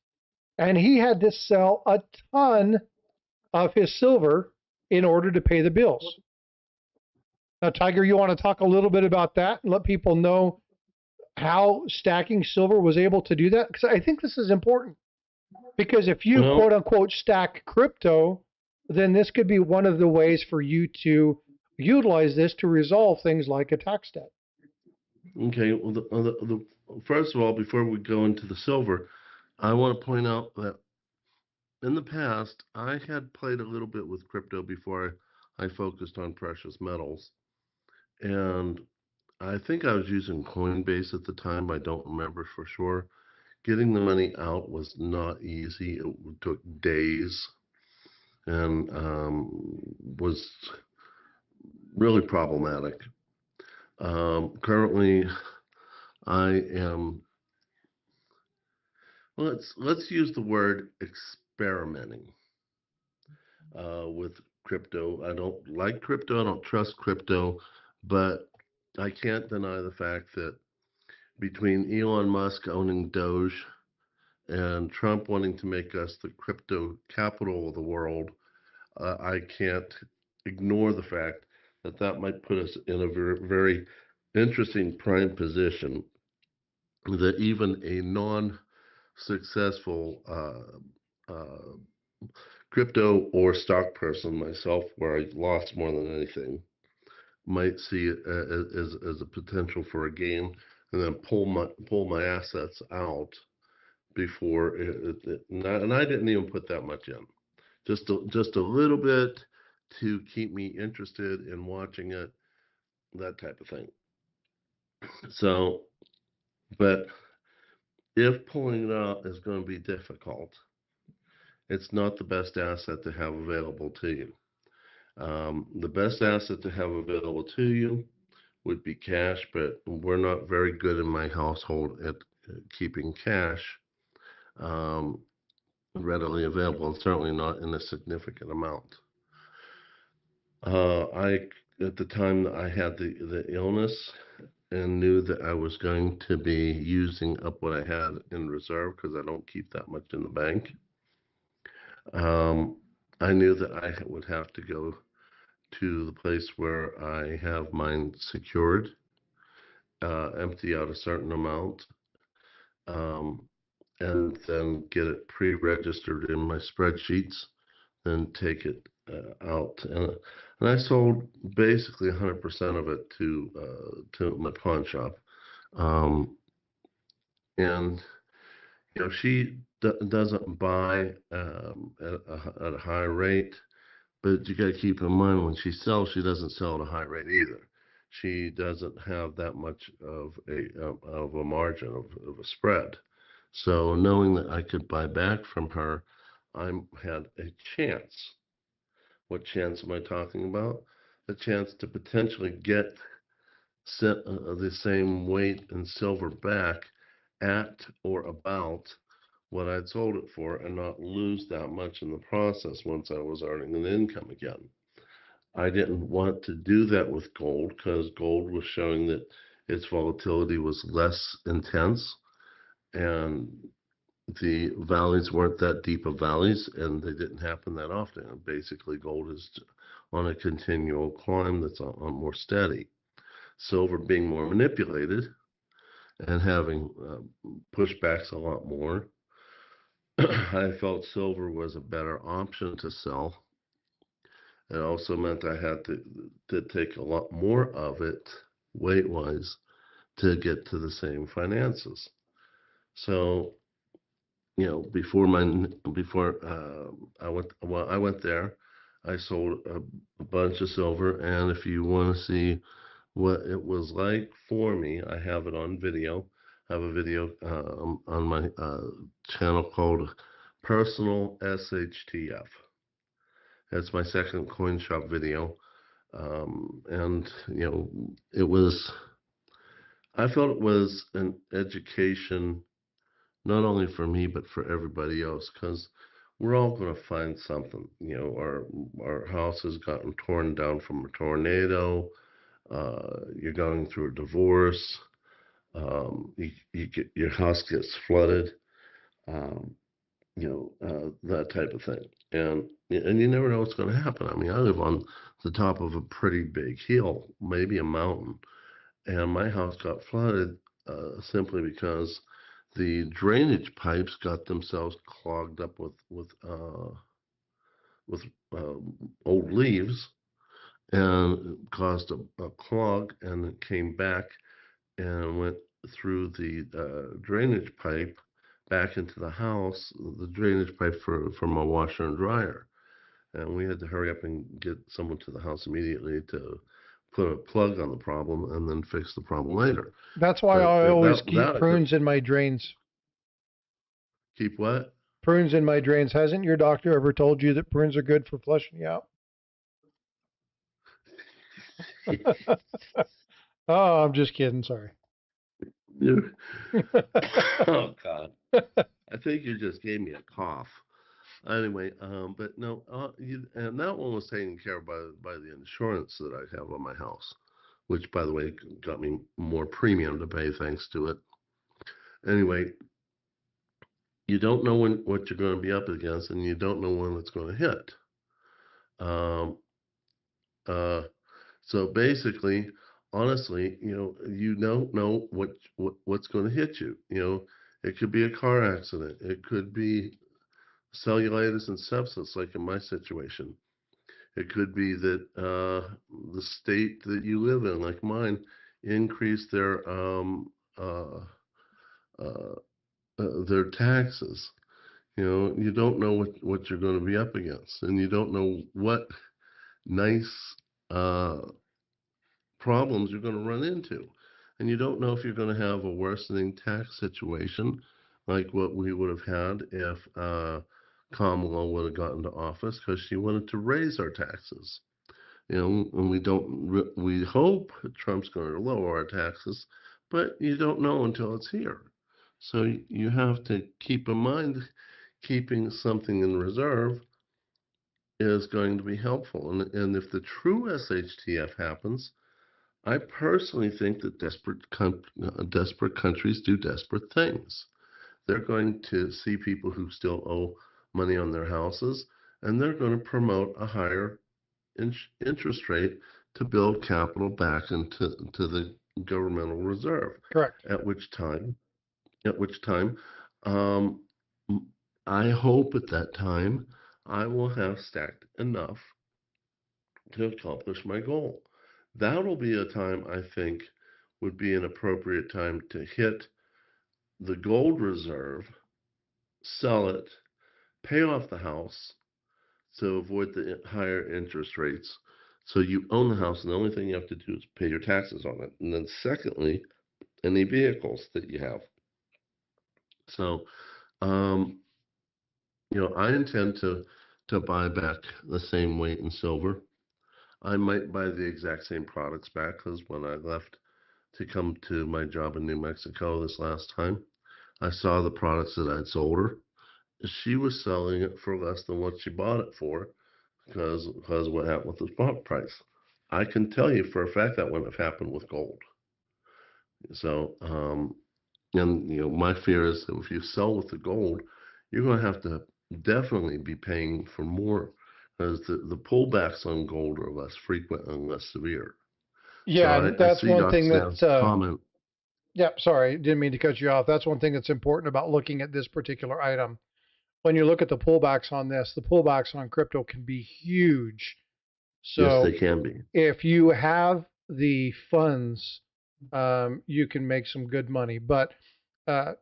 and he had to sell a ton of his silver in order to pay the bills. Now, Tiger, you want to talk a little bit about that and let people know how stacking silver was able to do that? Because I think this is important. Because if you
Well,
quote unquote stack crypto, then this could be one of the ways for you to utilize this to resolve things like a tax debt.
okay. Well, first of all, before we go into the silver, I want to point out that in the past, I had played a little bit with crypto before I focused on precious metals. And I think I was using Coinbase at the time. I don't remember for sure. Getting the money out was not easy. It took days and was really problematic. Currently, I am, let's use the word experimenting with crypto. I don't like crypto. I don't trust crypto, but I can't deny the fact that between Elon Musk owning Doge and Trump wanting to make us the crypto capital of the world, I can't ignore the fact that that might put us in a very, very interesting prime position that even a non-successful crypto or stock person, myself, where I lost more than anything, might see it as a potential for a gain, and then pull my assets out before and I didn't even put that much in, just a little bit to keep me interested in watching it, that type of thing. So, but if pulling it out is going to be difficult, it's not the best asset to have available to you. The best asset to have available to you would be cash, but we're not very good in my household at keeping cash um, readily available, and certainly not in a significant amount. I, at the time that I had the illness and knew that I was going to be using up what I had in reserve because I don't keep that much in the bank, I knew that I would have to go to the place where I have mine secured, empty out a certain amount, um, and then get it pre-registered in my spreadsheets, then take it out. And I sold basically 100% of it to my pawn shop. And she doesn't buy at a high rate, but you got to keep in mind when she sells, she doesn't sell at a high rate either. She doesn't have that much of a margin of a spread. So knowing that I could buy back from her, I had a chance. What chance am I talking about? The chance to potentially get the same weight in silver back at or about what I'd sold it for and not lose that much in the process once I was earning an income again. I didn't want to do that with gold because gold was showing that its volatility was less intense and the valleys weren't that deep of valleys and they didn't happen that often. And basically, gold is on a continual climb that's on more steady. Silver being more manipulated and having pushbacks a lot more, I felt silver was a better option to sell. It also meant I had to take a lot more of it weight wise to get to the same finances. So, before I went there, I sold a bunch of silver, and if you want to see what it was like for me, I have it on video. I have a video on my channel called Personal SHTF. That's my second coin shop video. And I felt it was an education, not only for me, but for everybody else, because we're all going to find something. Our house has gotten torn down from a tornado. You're going through a divorce. Your house gets flooded. Um, that type of thing. And you never know what's going to happen. I mean, I live on the top of a pretty big hill, maybe a mountain, and my house got flooded simply because the drainage pipes got themselves clogged up with old leaves and caused a clog, and it came back and went through the drainage pipe back into the house, the drainage pipe for my washer and dryer. And we had to hurry up and get someone to the house immediately to put a plug on the problem and then fix the problem later.
That's why
But
I always
that,
keep
that
prunes in my drains.
keep what?
Prunes in my drains. Hasn't your doctor ever told you that prunes are good for flushing you out? Oh, I'm just kidding. Sorry.
Oh God. I think you just gave me a cough. Anyway, but no, and that one was taken care of by the insurance that I have on my house, which, by the way, got me more premium to pay thanks to it. Anyway, you don't know what you're going to be up against, and you don't know when it's going to hit. Um, uh, so basically, honestly, you don't know what's going to hit you. It could be a car accident. It could be cellulitis and sepsis, like in my situation. It could be that the state that you live in, like mine, increased uh, their taxes. You don't know what you're going to be up against, and you don't know what nice uh, problems you're going to run into. And you don't know if you're going to have a worsening tax situation like what we would have had if Kamala would have gotten to office, because she wanted to raise our taxes. And we hope Trump's going to lower our taxes, but you don't know until it's here. So you have to keep in mind keeping something in reserve is going to be helpful. And if the true SHTF happens, I personally think that desperate countries do desperate things. They're going to see people who still owe money on their houses, and they're going to promote a higher interest rate to build capital back into the governmental reserve.
Correct.
At which time, um, I hope at that time I will have stacked enough to accomplish my goal. That'll be a time I think would be an appropriate time to hit the gold reserve, sell it, pay off the house to avoid the higher interest rates. So you own the house, and the only thing you have to do is pay your taxes on it. And then secondly, any vehicles that you have. So, um, I intend to buy back the same weight in silver. I might buy the exact same products back because when I left to come to my job in New Mexico this last time. I saw the products that I'd sold her. She was selling it for less than what she bought it for because of what happened with the spot price. I can tell you for a fact that wouldn't have happened with gold. So, and my fear is that if you sell with the gold, you're going to have to definitely be paying for more because the pullbacks on gold are less frequent and less severe. So
Yeah, and
I
that's
see
one
Doc
thing that,
Sam's comment.
yeah, sorry, didn't mean to cut you off. That's one thing that's important about looking at this particular item. When you look at the pullbacks on this, the pullbacks on crypto can be huge.
Yes, they
So
can be.
if you have the funds, you can make some good money. But uh,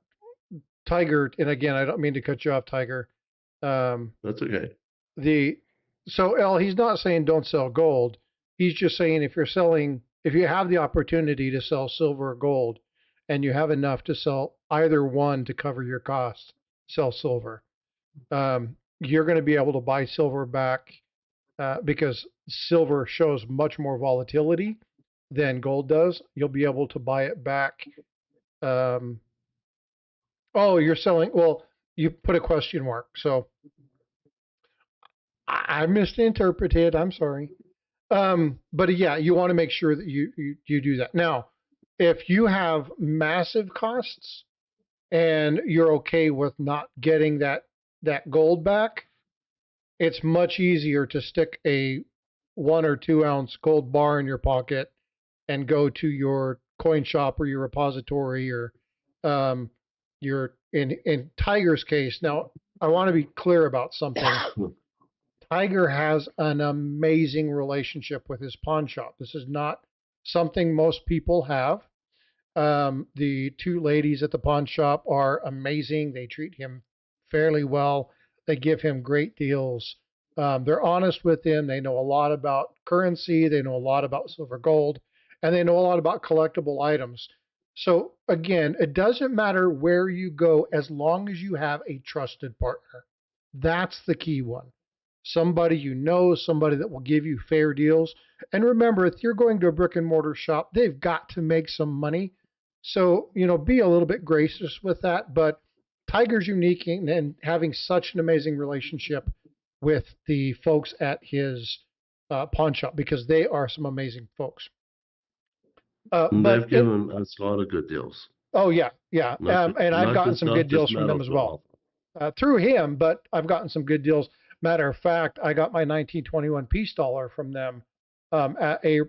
Tiger, and again, I don't mean to cut you off, Tiger. Um,
That's okay.
the so L, he's not saying don't sell gold. He's just saying if you have the opportunity to sell silver or gold, and you have enough to sell either one to cover your costs, sell silver. You're going to be able to buy silver back because silver shows much more volatility than gold does. You'll be able to buy it back. Um, oh, you're selling. Well, you put a question mark, so I misinterpreted. I'm sorry. But yeah, you want to make sure that you do that. Now, if you have massive costs and you're okay with not getting that gold back, it's much easier to stick a 1 or 2 ounce gold bar in your pocket and go to your coin shop or your repository or um, your in Tiger's case. Now, I want to be clear about something. Tiger has an amazing relationship with his pawn shop. This is not something most people have. The two ladies at the pawn shop are amazing. They treat him fairly well. They give him great deals. They're honest with him. They know a lot about currency. They know a lot about silver, gold, and they know a lot about collectible items. So again, it doesn't matter where you go as long as you have a trusted partner. That's the key one. Somebody you know, somebody that will give you fair deals. And remember, if you're going to a brick and mortar shop, they've got to make some money. So, be a little bit gracious with that. But Tiger's unique in having such an amazing relationship with the folks at his pawn shop because they are some amazing folks.
And
But
they've given us a lot of good deals.
oh yeah, yeah, and I've gotten some
Not
good
just
deals from them
metals,
as
but
well
all.
through him. But I've gotten some good deals. Matter of fact, I got my 1921 peace dollar from them at a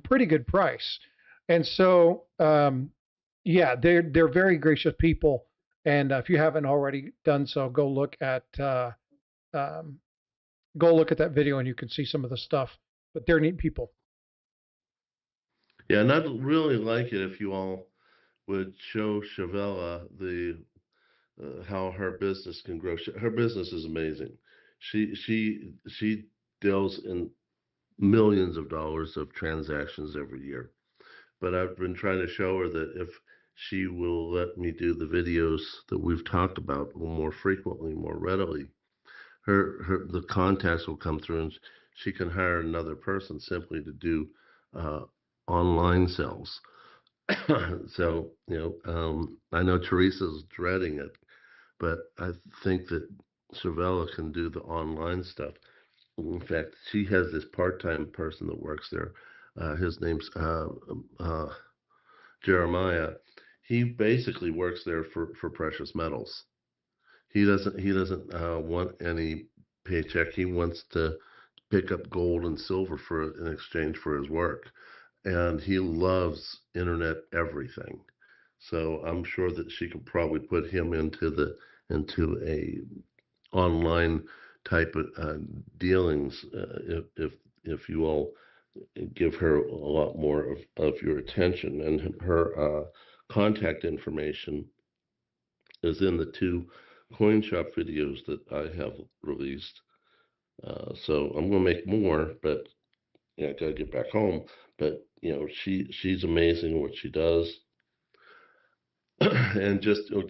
pretty good price, and so yeah, they're very gracious people. And if you haven't already done so, um, go look at that video, and you can see some of the stuff. But they're neat people.
Yeah, and I'd really like it if you all would show Shavella the how her business can grow. Her business is amazing. She deals in millions of dollars of transactions every year. But I've been trying to show her that if she will let me do the videos that we've talked about more frequently, more readily, the contacts will come through, and she can hire another person simply to do uh, online sales. So I know Teresa's dreading it, but I think that Cervella can do the online stuff. In fact, she has this part-time person that works there. His name's uh, Jeremiah. He basically works there for precious metals. He doesn't want any paycheck. He wants to pick up gold and silver for in exchange for his work, and he loves internet everything. So I'm sure that she could probably put him into a online type of dealings if you all give her a lot more of your attention. And her contact information is in the two coin shop videos that I have released. So I'm gonna make more, but I gotta get back home. But she's amazing at what she does. And just as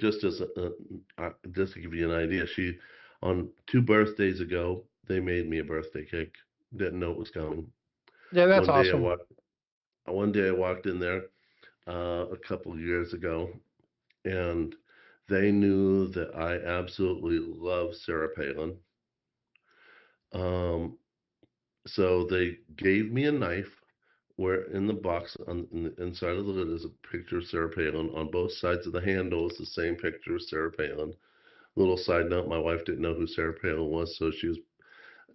just to give you an idea, she on 2 birthdays ago they made me a birthday cake. Didn't know it was coming.
Yeah, that's
One day I
awesome.
walked one day I walked in there. a couple of years ago, and they knew that I absolutely love Sarah Palin. Um, so they gave me a knife where in the box in the inside of the lid is a picture of Sarah Palin. On both sides of the handle is the same picture of Sarah Palin. Little side note, my wife didn't know who Sarah Palin was, so she was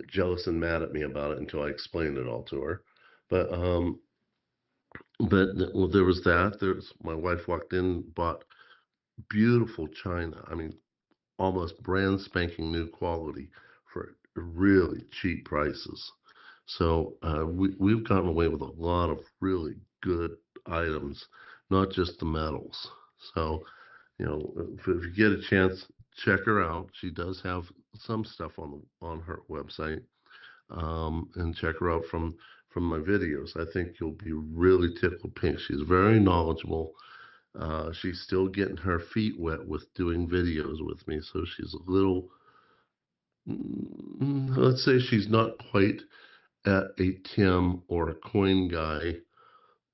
jealous and mad at me about it until I explained it all to her. But well, there was that. There's my wife walked in, bought beautiful china. I mean, almost brand spanking new quality for really cheap prices. So we've gotten away with a lot of really good items, not just the metals. So if you get a chance, check her out. She does have some stuff on her website, and check her out from my videos. I think you'll be really tickled pink. She's very knowledgeable. She's still getting her feet wet with doing videos with me, so she's a little, let's say she's not quite at a Tim or a Coin Guy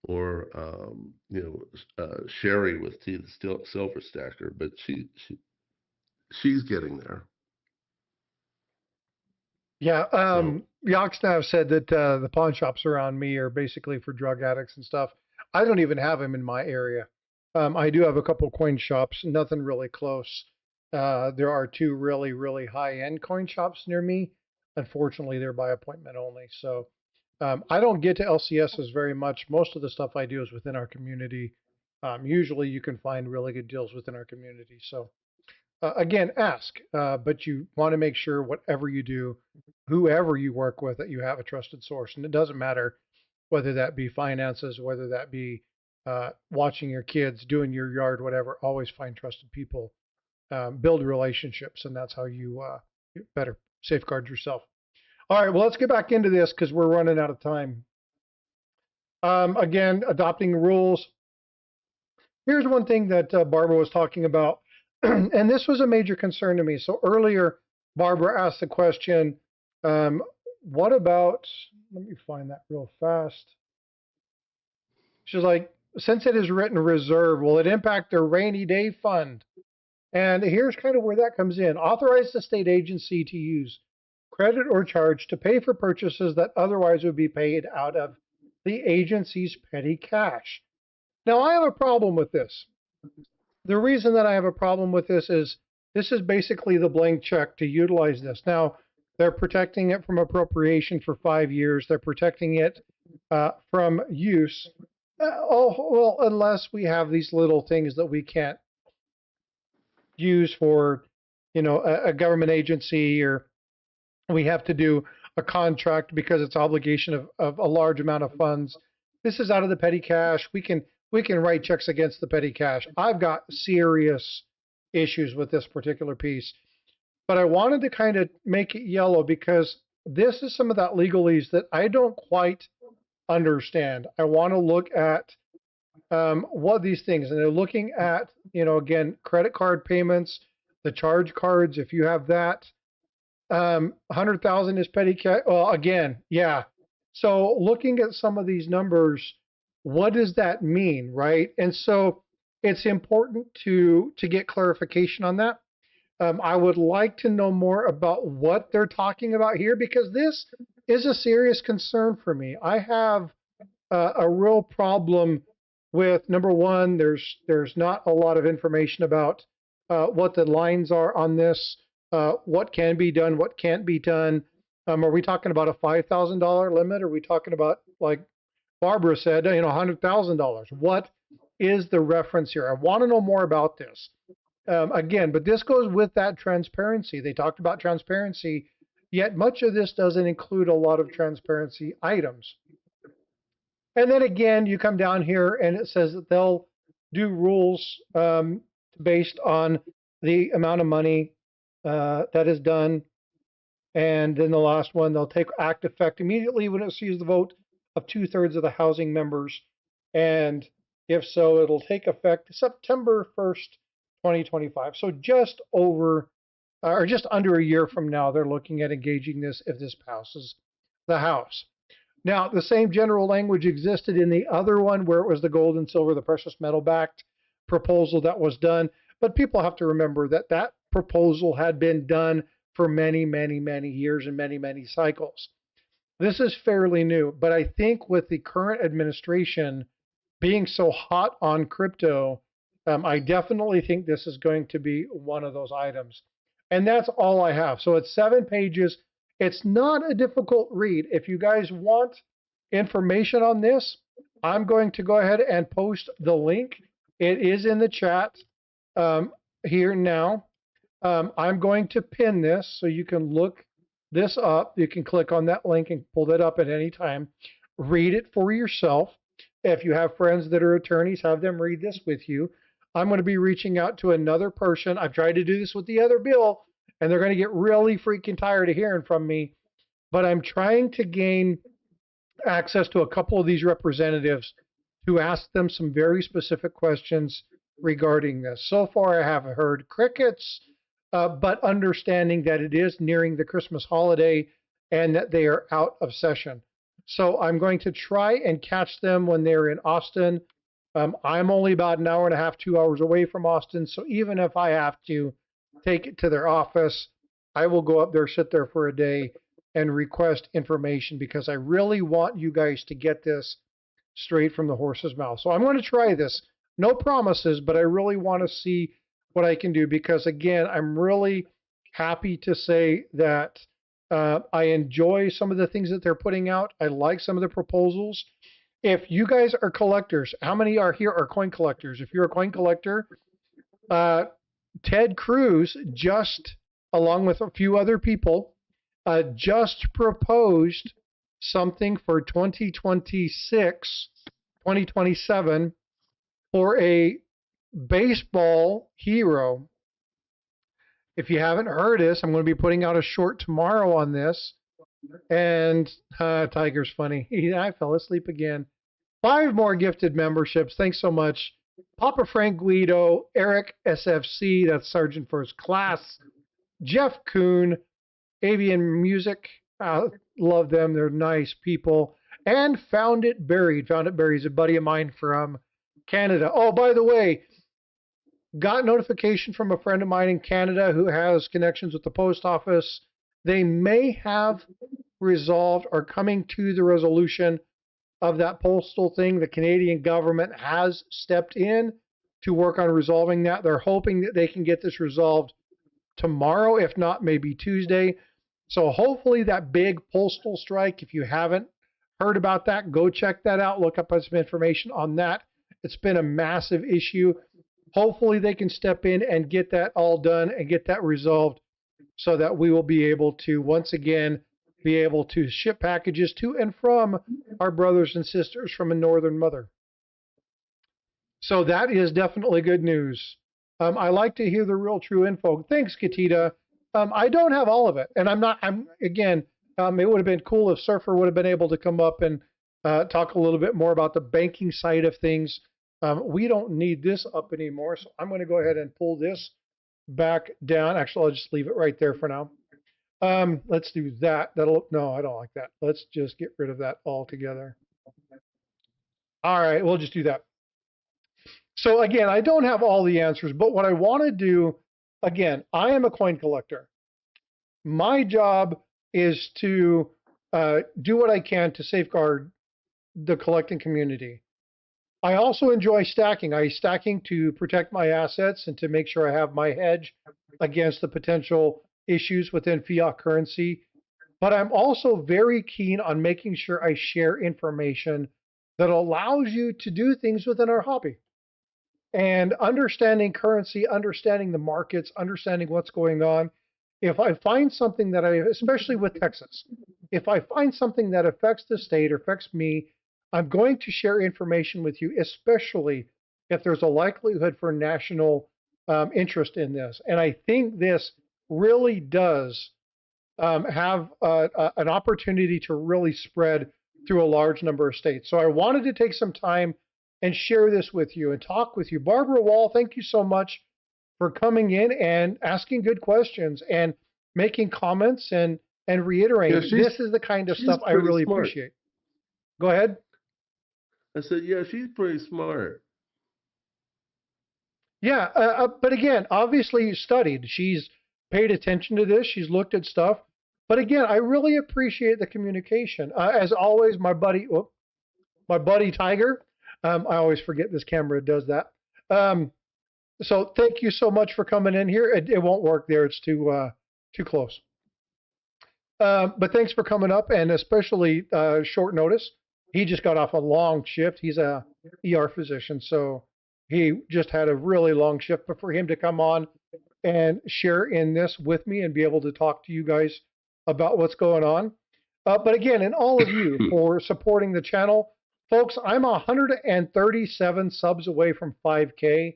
or Sherry with T the Silver Stacker, but she's getting there.
Yeah,
So
Yoxnav said that the pawn shops around me are basically for drug addicts and stuff. I don't even have them in my area. I do have a couple coin shops, nothing really close. There are two really, really high-end coin shops near me. Unfortunately, they're by appointment only. So I don't get to LCSs very much. Most of the stuff I do is within our community. Usually you can find really good deals within our community. So again, ask, but you want to make sure whatever you do, whoever you work with, that you have a trusted source. And it doesn't matter whether that be finances, whether that be watching your kids, doing your yard, whatever. Always find trusted people, build relationships, and that's how you better safeguard yourself. All right, well, let's get back into this because we're running out of time. Again, adopting rules. Here's one thing that Barbara was talking about, and this was a major concern to me. So earlier, Barbara asked the question, what about, let me find that real fast. She's like, since it is written reserve, will it impact their rainy day fund? And here's kind of where that comes in. Authorize the state agency to use credit or charge to pay for purchases that otherwise would be paid out of the agency's petty cash. Now, I have a problem with this. The reason that I have a problem with this is basically the blank check to utilize this. Now, they're protecting it from appropriation for 5 years. They're protecting it from use. Well, unless we have these little things that we can't use for, a government agency, or we have to do a contract because it's obligation of a large amount of funds. This is out of the petty cash. We can write checks against the petty cash. I've got serious issues with this particular piece, but I wanted to kind of make it yellow because this is some of that legalese that I don't quite understand. I want to look at what these things, and they're looking at, again, credit card payments, the charge cards. If you have that, 100,000 is petty cash. Well, again, yeah. So looking at some of these numbers, what does that mean, right? And so it's important to get clarification on that. I would like to know more about what they're talking about here, because this is a serious concern for me. I have a real problem with, number one, there's not a lot of information about what the lines are on this, what can be done, what can't be done. Are we talking about a $5,000 limit? Are we talking about, like Barbara said, $100,000? What is the reference here? I want to know more about this. Again, but this goes with that transparency. They talked about transparency, yet much of this doesn't include a lot of transparency items. And then again, you come down here and it says that they'll do rules based on the amount of money that is done. And then the last one, they'll take act effect immediately when it sees the vote of 2/3 of the housing members. And if so, it'll take effect September 1st, 2025. So just over, or just under a year from now, they're looking at engaging this if this passes the House. Now, the same general language existed in the other one where it was the gold and silver, the precious metal backed proposal that was done. But people have to remember that that proposal had been done for many, many, many years and many, many cycles. This is fairly new, but I think with the current administration being so hot on crypto, I definitely think this is going to be one of those items. And that's all I have. So it's 7 pages. It's not a difficult read. If you guys want information on this, I'm going to go ahead and post the link. It is in the chat here now. I'm going to pin this so you can look this up. You can click on that link and pull that up at any time. Read it for yourself. If you have friends that are attorneys, have them read this with you. I'm going to be reaching out to another person. I've tried to do this with the other bill, and they're going to get really freaking tired of hearing from me. But I'm trying to gain access to a couple of these representatives to ask them some very specific questions regarding this. So far, I have heard crickets, but understanding that it is nearing the Christmas holiday and that they are out of session. So I'm going to try and catch them when they're in Austin. I'm only about an hour and a half, 2 hours away from Austin. So even if I have to take it to their office, I will go up there, sit there for a day, and request information because I really want you guys to get this straight from the horse's mouth. So I'm going to try this. No promises, but I really want to see what I can do because, again, I'm really happy to say that I enjoy some of the things that they're putting out. I like some of the proposals. If you guys are collectors, how many are here are coin collectors? If you're a coin collector, Ted Cruz just, along with a few other people, just proposed something for 2026, 2027 for a baseball hero. If you haven't heard this, I'm going to be putting out a short tomorrow on this. And Tiger's funny. I fell asleep again. 5 more gifted memberships. Thanks so much. Papa Frank Guido, Eric SFC, that's Sergeant First Class, Jeff Kuhn, Avian Music. Love them. They're nice people. And Found It Buried. Found It Buried is a buddy of mine from Canada. Oh, by the way, got notification from a friend of mine in Canada who has connections with the post office. They may have resolved or coming to the resolution of that postal thing. The Canadian government has stepped in to work on resolving that. They're hoping that they can get this resolved tomorrow, if not maybe Tuesday. So hopefully that big postal strike, if you haven't heard about that, go check that out. Look up some information on that. It's been a massive issue. Hopefully they can step in and get that all done and get that resolved so that we will be able to once again be able to ship packages to and from our brothers and sisters from a northern mother. So that is definitely good news. I like to hear the real true info. Thanks, Katita. I don't have all of it, and again, it would have been cool if Surfer would have been able to come up and talk a little bit more about the banking side of things. We don't need this up anymore, so I'm going to go ahead and pull this back down. Actually, I'll just leave it right there for now. Let's do that. No, I don't like that. Let's just get rid of that altogether. All right, we'll just do that. So again, I don't have all the answers, but what I want to do, again, I am a coin collector. My job is to do what I can to safeguard the collecting community. I also enjoy stacking. Stacking to protect my assets and to make sure I have my hedge against the potential issues within fiat currency. But I'm also very keen on making sure I share information that allows you to do things within our hobby. And understanding currency, understanding the markets, understanding what's going on. If I find something that especially with Texas, if I find something that affects the state or affects me, I'm going to share information with you, especially if there's a likelihood for national interest in this. And I think this really does have an opportunity to really spread through a large number of states. So I wanted to take some time and share this with you and talk with you. Barbara Wall, thank you so much for coming in and asking good questions and making comments and reiterating.
Yeah,
this is the kind of stuff I really appreciate. Go ahead.
I said, yeah, she's pretty smart.
Yeah, but again, obviously you studied. She's paid attention to this. She's looked at stuff. But again, I really appreciate the communication. As always, my buddy Tiger. I always forget this camera does that. Um, so thank you so much for coming in here. It won't work there. It's too close. But thanks for coming up, and especially short notice. He just got off a long shift. He's a ER physician, so he just had a really long shift. But for him to come on and share in this with me and be able to talk to you guys about what's going on. But again, and all of you for supporting the channel, folks. I'm 137 subs away from 5K.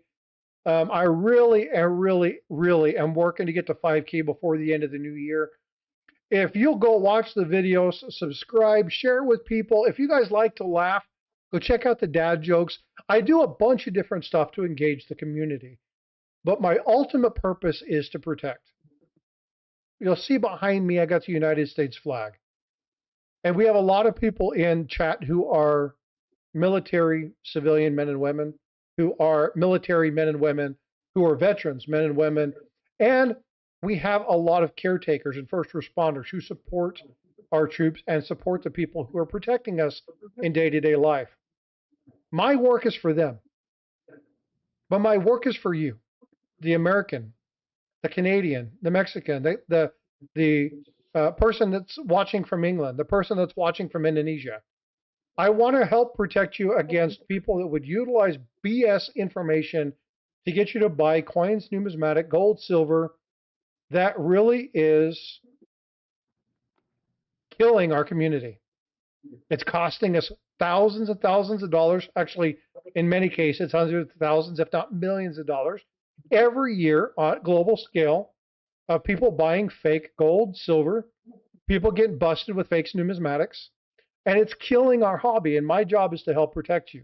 I really am working to get to 5K before the end of the new year. If you'll go watch the videos, subscribe, share with people. If you guys like to laugh, go check out the dad jokes. I do a bunch of different stuff to engage the community. But my ultimate purpose is to protect. You'll see behind me, I got the United States flag. And we have a lot of people in chat who are military civilian men and women, who are military men and women, who are veterans, men and women. And we have a lot of caretakers and first responders who support our troops and support the people who are protecting us in day-to-day life. My work is for them, but my work is for you, the American, the Canadian, the Mexican, the person that's watching from England, the person that's watching from Indonesia. I want to help protect you against people that would utilize BS information to get you to buy coins, numismatic, gold, silver, that really is killing our community. It's costing us thousands and thousands of dollars, actually, in many cases, hundreds of thousands, if not millions of dollars, every year on a global scale of people buying fake gold, silver, people getting busted with fake numismatics, and it's killing our hobby. And my job is to help protect you.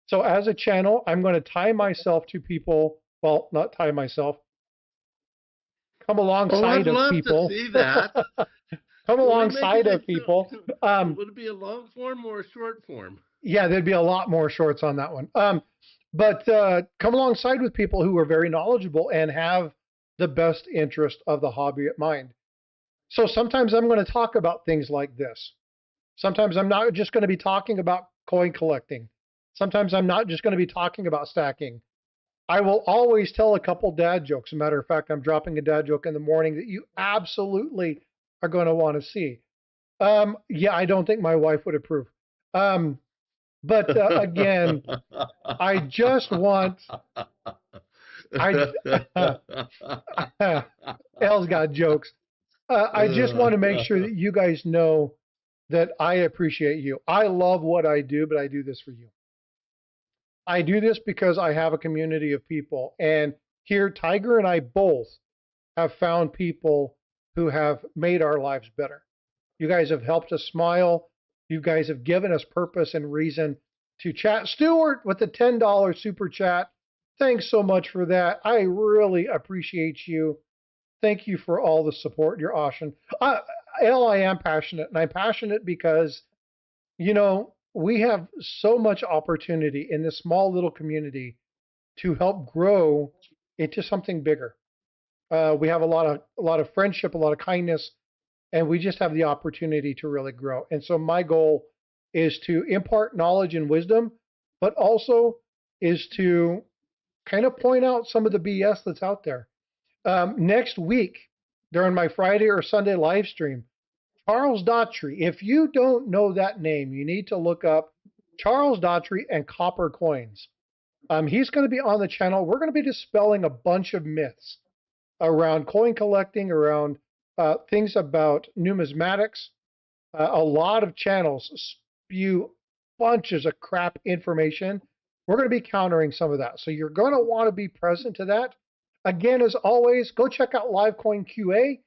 So as a channel, I'm going to tie myself to people. Well, not tie myself. Come alongside
I'd
of
love
people.
to see that.
Come
Will we make
alongside
it
of people.
Would it be a long form or a short form?
Yeah, there'd be a lot more shorts on that one. But come alongside with people who are very knowledgeable and have the best interest of the hobby at mind. So sometimes I'm going to talk about things like this. Sometimes I'm not just going to be talking about coin collecting. Sometimes I'm not just going to be talking about stacking. I will always tell a couple dad jokes. As a matter of fact, I'm dropping a dad joke in the morning that you absolutely are going to want to see. Yeah, I don't think my wife would approve. But again, I just want. Elle's got jokes. I just want to make sure that you guys know that I appreciate you. I love what I do, but I do this for you. I do this because I have a community of people. And here, Tiger and I both have found people who have made our lives better. You guys have helped us smile. You guys have given us purpose and reason to chat. Stuart with the $10 super chat. Thanks so much for that. I really appreciate you. Thank you for all the support. You're awesome. Elle, I am passionate, and I'm passionate because, we have so much opportunity in this small little community to help grow into something bigger. We have a lot of friendship, a lot of kindness, and we just have the opportunity to really grow. And so my goal is to impart knowledge and wisdom, but also is to kind of point out some of the BS that's out there. Next week, during my Friday or Sunday live stream, Charles Daughtry. If you don't know that name, you need to look up Charles Daughtry and copper coins. He's going to be on the channel. We're going to be dispelling a bunch of myths around coin collecting, around things about numismatics. A lot of channels spew bunches of crap information. We're going to be countering some of that. So you're going to want to be present to that. Again, as always, go check out Livecoin QA.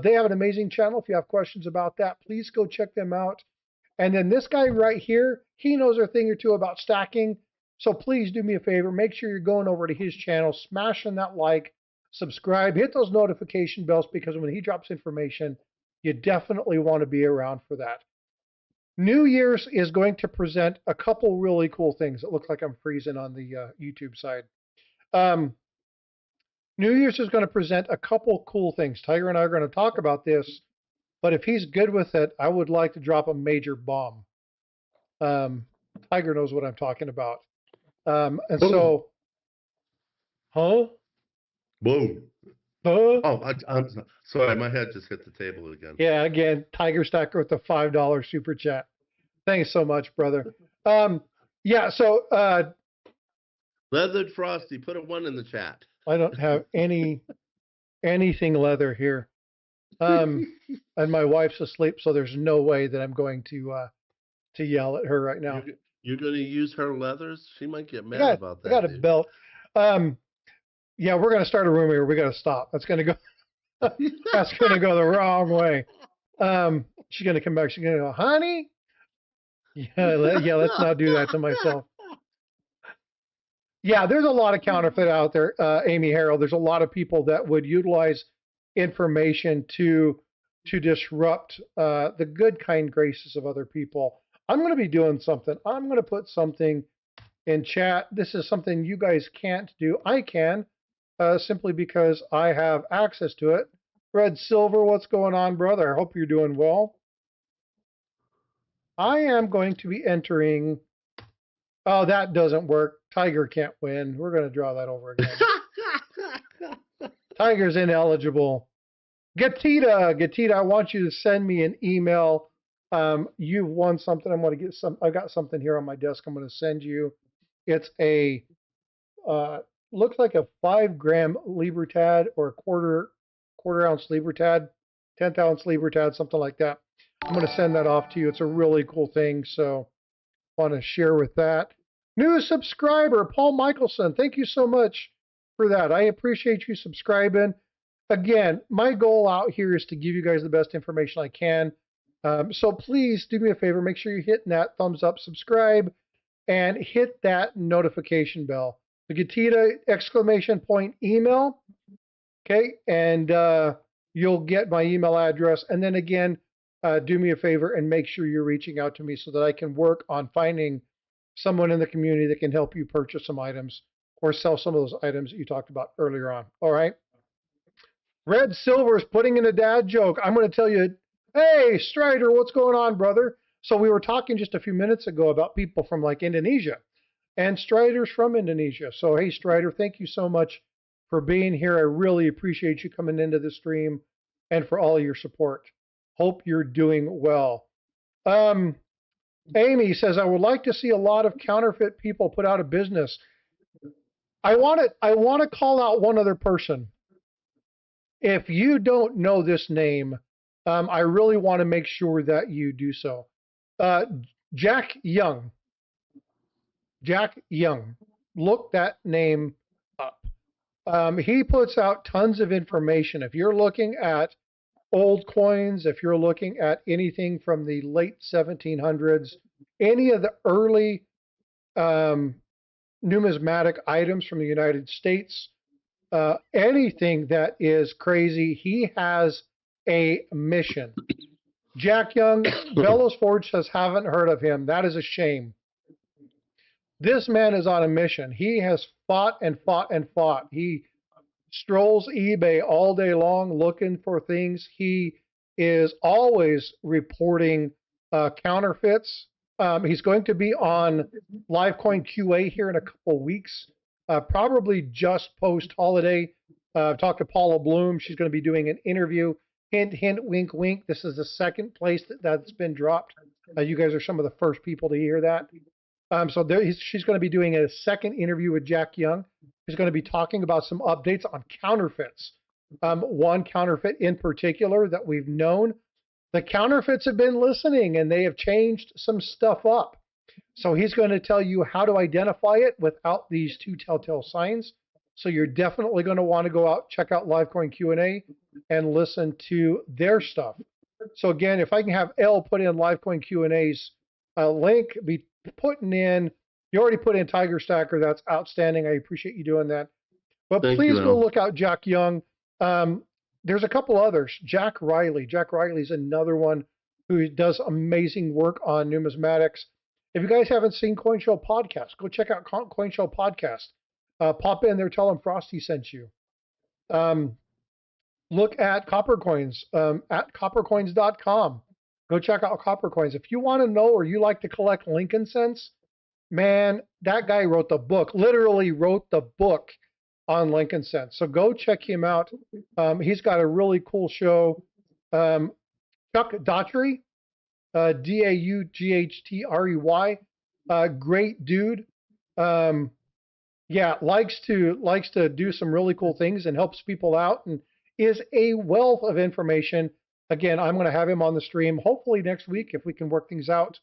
They have an amazing channel. If you have questions about that, please go check them out. And then this guy right here, he knows a thing or two about stacking. So please do me a favor. Make sure you're going over to his channel, smashing that like, subscribe, hit those notification bells, because when he drops information, you definitely want to be around for that. New Year's is going to present a couple really cool things. It looks like I'm freezing on the YouTube side. Um, New Year's is going to present a couple cool things. Tiger and I are going to talk about this, but if he's good with it, I would like to drop a major bomb. Um, Tiger knows what I'm talking about. And
Boom.
so, huh?
Boom.
Huh?
Oh, I'm sorry. My head just hit the table again.
Yeah, again, Tiger Stacker with the $5 super chat. Thanks so much, brother. Yeah, so
Leathered Frosty, put a 1 in the chat.
I don't have anything leather here. And my wife's asleep, so there's no way that I'm going to yell at her right now.
You're going to use her leathers? She might get mad about that.
I got a belt. Yeah, we're going to start a rumor here. We got to stop. That's going to go. That's going to go the wrong way. She's going to come back. She's going to go, honey. Yeah, let's not do that to myself. Yeah, there's a lot of counterfeit out there, Amy Harold. There's a lot of people that would utilize information to disrupt the good, kind graces of other people. I'm going to be doing something. I'm going to put something in chat. This is something you guys can't do. I can, simply because I have access to it. Red Silver, what's going on, brother? I hope you're doing well. I am going to be entering. Oh, that doesn't work. Tiger can't win. We're going to draw that over again. Tiger's ineligible. Gatita, I want you to send me an email. You've won something. I'm going to get some. I've got something here on my desk. I'm going to send you. It's a looks like a 5-gram Libertad or a quarter ounce Libertad, 10th ounce Libertad, something like that. I'm going to send that off to you. It's a really cool thing. So I want to share with that. New subscriber, Paul Michelson. Thank you so much for that. I appreciate you subscribing. Again, my goal out here is to give you guys the best information I can. So please do me a favor. Make sure you're hitting that thumbs up, subscribe, and hit that notification bell. The Gatita exclamation point email. Okay. And you'll get my email address. And then again, do me a favor and make sure you're reaching out to me so that I can work on finding someone in the community that can help you purchase some items or sell some of those items that you talked about earlier on. All right. Red Silver is putting in a dad joke. I'm going to tell you, hey, Strider, what's going on, brother? So we were talking just a few minutes ago about people from like Indonesia, and Strider's from Indonesia. So, hey, Strider, thank you so much for being here. I really appreciate you coming into the stream and for all your support. Hope you're doing well. Amy says, I would like to see a lot of counterfeit people put out of business. I want to call out one other person. If you don't know this name, I really want to make sure that you do so. Jack Young. Jack Young. Look that name up. He puts out tons of information. If you're looking at old coins, if you're looking at anything from the late 1700s, any of the early numismatic items from the United States, anything that is crazy, he has a mission. Jack Young, Bellows Forge says, haven't heard of him. That is a shame. This man is on a mission. He has fought and fought and fought. He strolls eBay all day long looking for things. He is always reporting counterfeits. He's going to be on Livecoin QA here in a couple weeks, probably just post-holiday. I've talked to Paula Bloom. She's going to be doing an interview. Hint, hint, wink, wink. This is the second place that's been dropped. You guys are some of the first people to hear that. She's going to be doing a second interview with Jack Young. He's going to be talking about some updates on counterfeits. One counterfeit in particular that we've known. The counterfeits have been listening and they have changed some stuff up. So he's going to tell you how to identify it without these two telltale signs. So you're definitely going to want to go out, check out Livecoin Q&A and listen to their stuff. So again, if I can have Elle put in Livecoin Q&A's link, be putting in, you already put in Tiger Stacker. That's outstanding. I appreciate you doing that. But please go look out Jack Young. There's a couple others. Jack Riley. Jack Riley's another one who does amazing work on numismatics. If you guys haven't seen Coin Show Podcast, go check out Coin Show Podcast. Pop in there, tell them Frosty sent you. Look at Copper Coins at coppercoins.com. Go check out Copper Coins. If you want to know or you like to collect Lincoln cents, man, that guy wrote the book, literally wrote the book on Lincoln cents. So go check him out. He's got a really cool show. Chuck Daughtry, Daughtry, great dude. Yeah, likes to do some really cool things and helps people out and is a wealth of information. Again, I'm going to have him on the stream hopefully next week if we can work things out.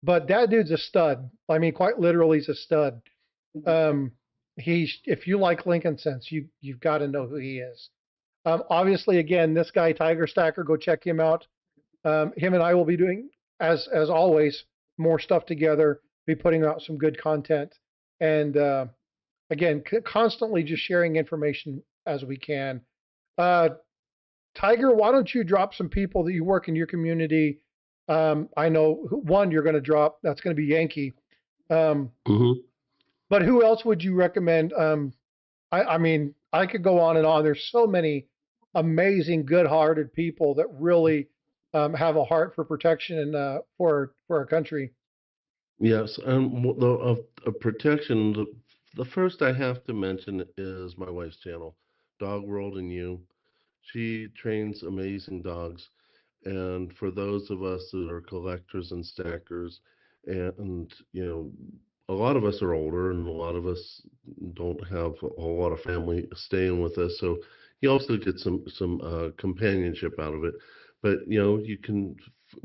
But that dude's a stud. I mean, quite literally, he's a stud. If you like Lincoln cents, you've got to know who he is. Obviously, again, this guy Tiger Stacker, go check him out. Him and I will be doing, as always, more stuff together. Be putting out some good content, and again, constantly just sharing information as we can. Tiger, why don't you drop some people that you work in your community? I know one you're going to drop. That's going to be Yankee. But who else would you recommend? I mean, I could go on and on. There's so many amazing, good-hearted people that really have a heart for protection and for our country.
Yes, and of protection, the first I have to mention is my wife's channel, Dog World and You. She trains amazing dogs, and for those of us that are collectors and stackers, and a lot of us are older, and a lot of us don't have a lot of family staying with us, so you also get some companionship out of it. But you can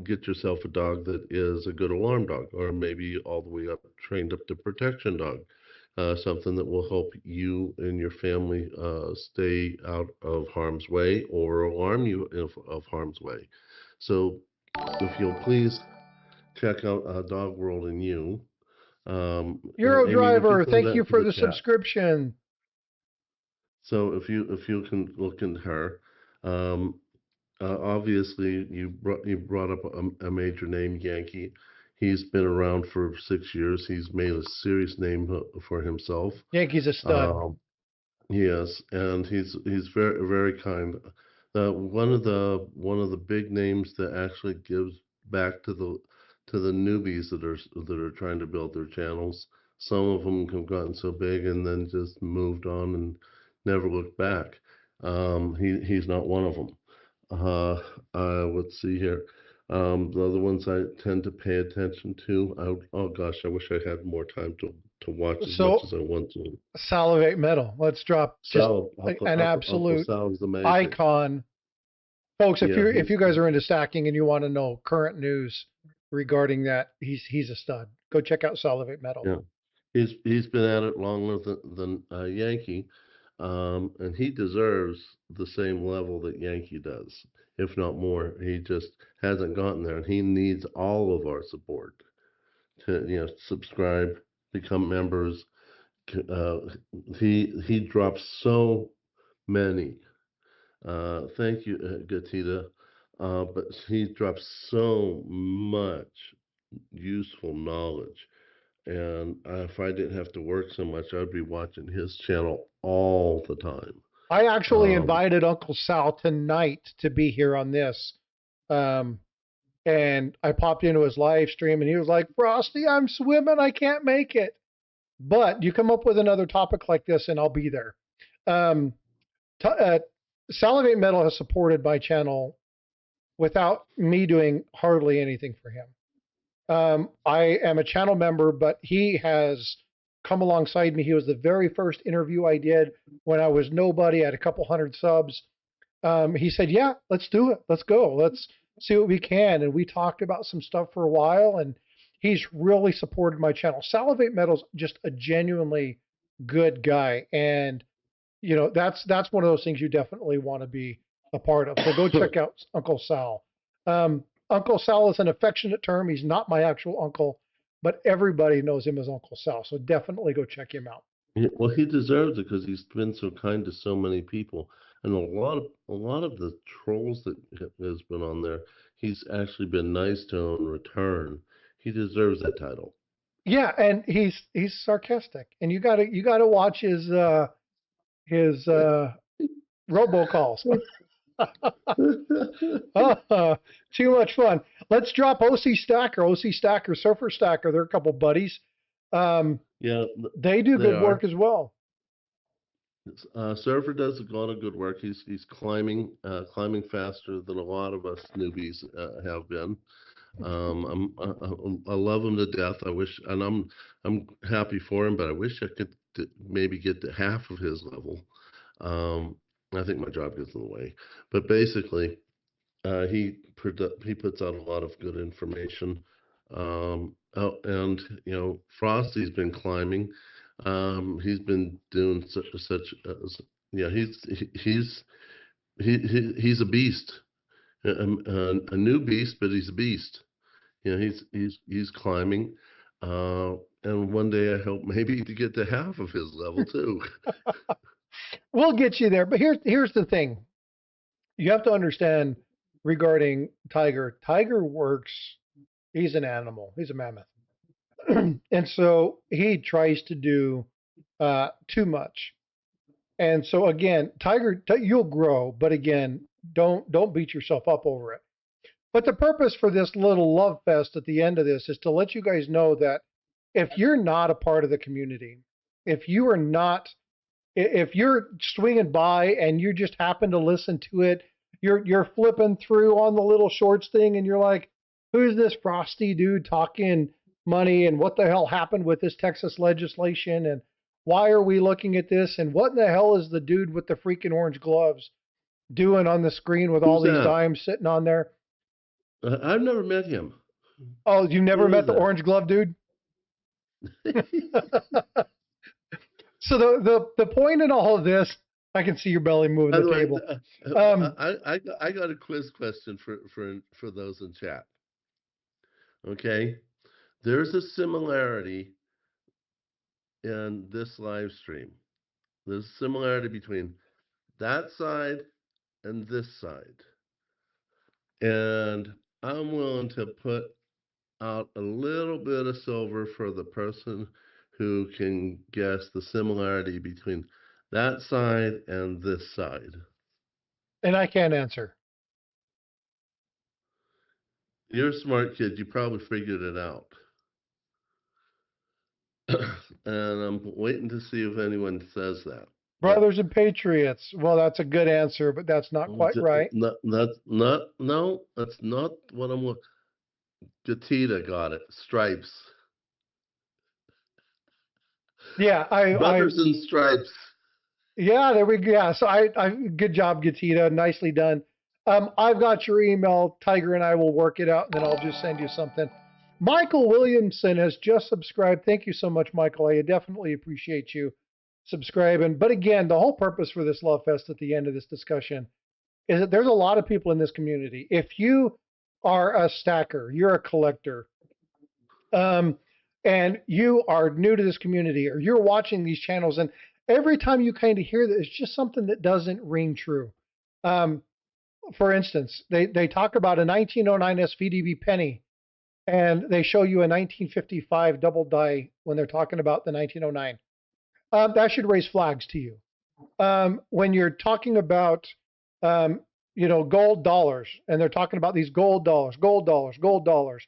get yourself a dog that is a good alarm dog, or maybe all the way up trained up to protection dog. Something that will help you and your family stay out of harm's way or alarm you of harm's way. So if you'll please check out Dog World and You.
Euro
Amy,
Driver,
throw
thank
that
you
into
for
the
the
chat.
subscription.
So if you can look into her, obviously you brought up a major name, Yankee. He's been around for 6 years. He's made a serious name for himself.
Yankee's a stud.
Yes, and he's very very kind. One of the big names that actually gives back to the newbies that are trying to build their channels. Some of them have gotten so big and then just moved on and never looked back. He's not one of them. Let's see here. The other ones I tend to pay attention to. Oh gosh, I wish I had more time to watch as much as I want to.
Salivate Metal. Let's drop just an absolute icon. Folks, if you guys are into stacking and you want to know current news regarding that, he's a stud. Go check out Salivate Metal.
Yeah, he's been at it longer than Yankee, and he deserves the same level that Yankee does, if not more. He just hasn't gotten there, and he needs all of our support to subscribe, become members. He drops so many. Thank you, Gatita. But he drops so much useful knowledge. And if I didn't have to work so much, I'd be watching his channel all the time.
I actually invited Uncle Sal tonight to be here on this. And I popped into his live stream and he was like, Frosty, I'm swimming. I can't make it. But you come up with another topic like this and I'll be there. Salivate Metal has supported my channel without me doing hardly anything for him. I am a channel member, but he has come alongside me. He was the very first interview I did when I was nobody. I had a couple hundred subs. He said, yeah, let's do it. Let's go. Let's see what we can. And we talked about some stuff for a while, and he's really supported my channel. Salivate Metal's just a genuinely good guy. And, that's one of those things you definitely want to be a part of. So go check out Uncle Sal. Uncle Sal is an affectionate term. He's not my actual uncle, but everybody knows him as Uncle Sal. So definitely go check him out.
Well, he deserves it because he's been so kind to so many people. And a lot of the trolls that has been on there, he's actually been nice to in return. He deserves that title.
Yeah, and he's sarcastic, and you gotta watch his robocalls. Too much fun. Let's drop OC Stacker, OC Stacker, Surfer Stacker. They're a couple buddies. Um,
Yeah,
they do
they
good work
are.
as well.
Surfer does a lot of good work. He's climbing faster than a lot of us newbies have been. I love him to death. I wish, and I'm happy for him, but I wish I could maybe get to half of his level. Um, I think my job gets in the way. But basically, he puts out a lot of good information. Oh, and Frosty's been climbing. He's been doing yeah. He's a beast, a new beast, but he's a beast. He's climbing, and one day I hope maybe to get to half of his level too.
We'll get you there. But here's the thing. You have to understand regarding Tiger. Tiger works. He's an animal. He's a mammoth, and so he tries to do too much. And so again, you'll grow, but again, don't beat yourself up over it. But the purpose for this little love fest at the end of this is to let you guys know that if you're not a part of the community, if you are not, if you're swinging by and you just happen to listen to it, you're flipping through on the little shorts thing, and you're like, who's this Frosty dude talking money, and what the hell happened with this Texas legislation, and why are we looking at this, and what in the hell is the dude with the freaking orange gloves doing on the screen with all
Who's
these
that?
dimes sitting on there?
I've never met him.
Oh, you never
Who
met
is
the
that?
orange glove dude? So the point in all of this, I can see your belly moving
By
the
the way,
table. Um,
I got a quiz question for those in chat. Okay, there's a similarity in this live stream. There's a similarity between that side and this side, and I'm willing to put out a little bit of silver for the person who can guess the similarity between that side and this side.
and I can't answer.
You're a smart kid. You probably figured it out. And I'm waiting to see if anyone says that. But
Brothers and Patriots. Well, that's a good answer, but that's not quite right.
that's not no, that's not what I'm looking. Gatita got it. Stripes.
Yeah,
Brothers in stripes.
yeah, there we go. Yeah, so good job, Gatita. Nicely done. I've got your email. Tiger and I will work it out, and then I'll just send you something. Michael Williamson has just subscribed. Thank you so much, Michael. I definitely appreciate you subscribing. But again, the whole purpose for this Love Fest at the end of this discussion is that there's a lot of people in this community. If you are a stacker, you're a collector, um, and you are new to this community, or you're watching these channels, and every time you kind of hear that, it's just something that doesn't ring true. Um, for instance, they talk about a 1909 SVDB penny, and they show you a 1955 double die when they're talking about the 1909. That should raise flags to you. When you're talking about, um, gold dollars, and they're talking about these gold dollars, gold dollars, gold dollars,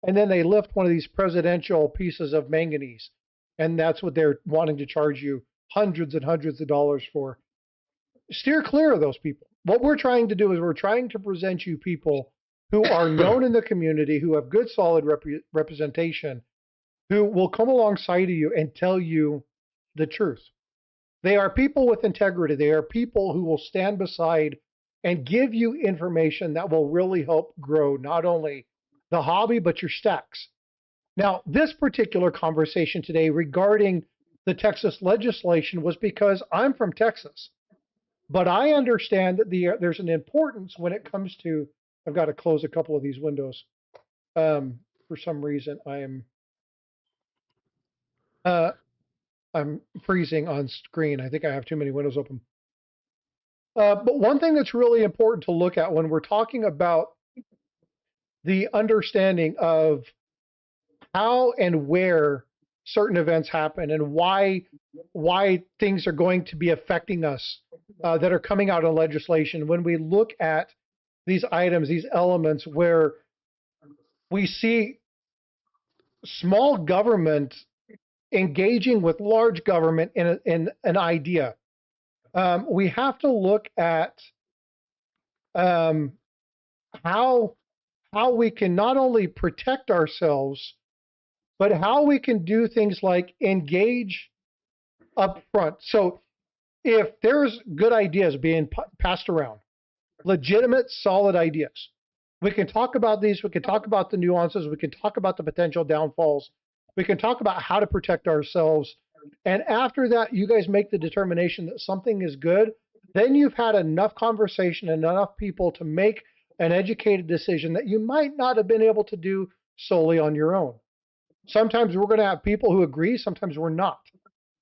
and then they lift one of these presidential pieces of manganese, and that's what they're wanting to charge you hundreds and hundreds of dollars for. Steer clear of those people. What we're trying to do is we're trying to present you people who are known in the community, who have good, solid representation, who will come alongside of you and tell you the truth. They are people with integrity. They are people who will stand beside and give you information that will really help grow not only the hobby, but your stacks. Now, this particular conversation today regarding the Texas legislation was because I'm from Texas, but I understand that there's an importance when it comes to. I've got to close a couple of these windows. For some reason, uh, I'm freezing on screen. I think I have too many windows open. But one thing that's really important to look at when we're talking about the understanding of how and where certain events happen and why things are going to be affecting us that are coming out in legislation. When we look at these items, these elements where we see small government engaging with large government in an idea, we have to look at um, how we can not only protect ourselves, but how we can do things like engage up front. So if there's good ideas being passed around, legitimate, solid ideas, we can talk about these. We can talk about the nuances. We can talk about the potential downfalls. We can talk about how to protect ourselves. And after that, you guys make the determination that something is good. Then you've had enough conversation and enough people to make an educated decision that you might not have been able to do solely on your own. Sometimes we're going to have people who agree, sometimes we're not.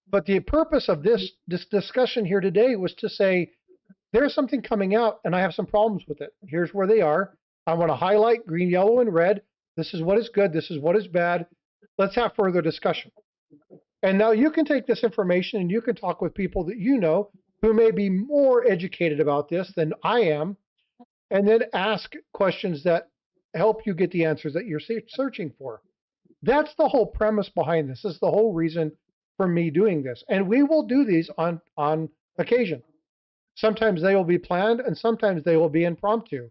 But the purpose of this discussion here today was to say, there's something coming out and I have some problems with it. Here's where they are. I want to highlight green, yellow, and red. This is what is good. This is what is bad. Let's have further discussion. And now you can take this information and you can talk with people that you know who may be more educated about this than I am, and then ask questions that help you get the answers that you're searching for. That's the whole premise behind this. This is the whole reason for me doing this. And we will do these on occasion. Sometimes they will be planned and sometimes they will be impromptu.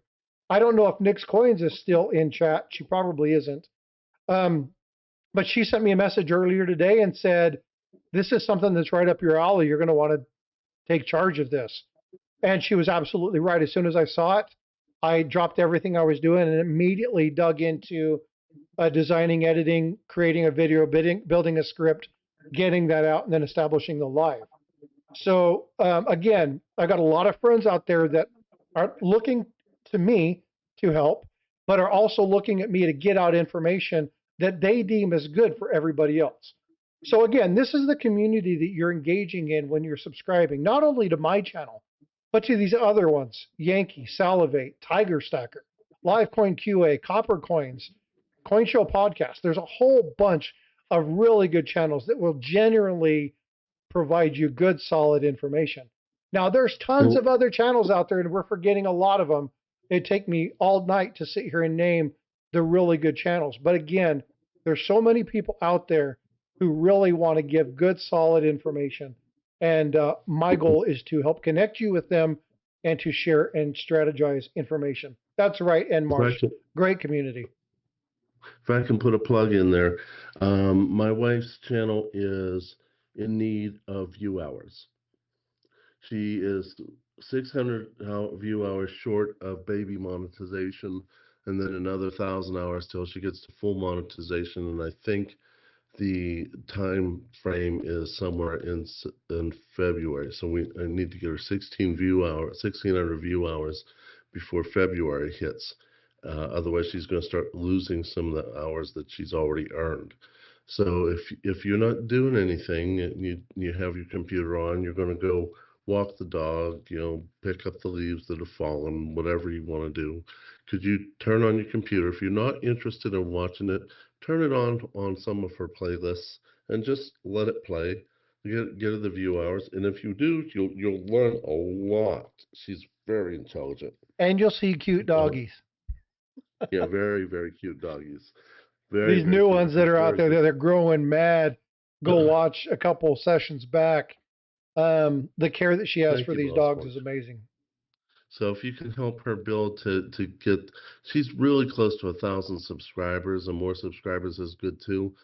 I don't know if Nick's Coins is still in chat. She probably isn't. But she sent me a message earlier today and said, this is something that's right up your alley. You're going to want to take charge of this. And she was absolutely right. As soon as I saw it, I dropped everything I was doing and immediately dug into designing, editing, creating a video, building a script, getting that out, and then establishing the live. So again, I got a lot of friends out there that are looking to me to help, but are also looking at me to get out information that they deem as good for everybody else. So again, this is the community that you're engaging in when you're subscribing, not only to my channel, but to these other ones, Yankee, Salivate, Tiger Stacker, Livecoin QA, Copper Coins, Coin Show Podcast. There's a whole bunch of really good channels that will generally provide you good, solid information. Now, there's tons of other channels out there, and we're forgetting a lot of them. It'd take me all night to sit here and name the really good channels. But again, there's so many people out there who really want to give good, solid information. And my goal is to help connect you with them and to share and strategize information. That's right, and Marsh, great community.
If I can put a plug in there, my wife's channel is in need of view hours. She is 600 view hours short of baby monetization, and then another 1,000 hours till she gets to full monetization. And I think the time frame is somewhere in February. So I need to get her 1,600 view hours before February hits. Otherwise, she's going to start losing some of the hours that she's already earned. So if you're not doing anything and you have your computer on, you're going to go walk the dog, pick up the leaves that have fallen, whatever you want to do. Could you turn on your computer? If you're not interested in watching it, turn it on some of her playlists and just let it play. Get her the view hours, and if you do, you'll learn a lot. She's very intelligent.
And you'll see cute doggies.
Yeah, very, very cute doggies.
These new ones that are out there, they're growing mad. Go watch a couple sessions back. The care that she has for these dogs is amazing.
So if you can help her build to get, she's really close to 1,000 subscribers, and more subscribers is good too.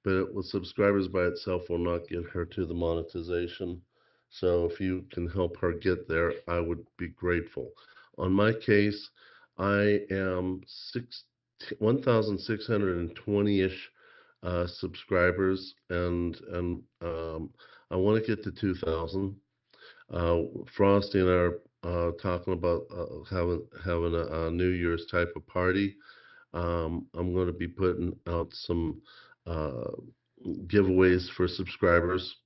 But with subscribers by itself will not get her to the monetization. So if you can help her get there, I would be grateful. On my case, I am 1,620-ish subscribers, and I want to get to 2,000. Frosty and I are talking about having a New Year's type of party. I'm going to be putting out some giveaways for subscribers,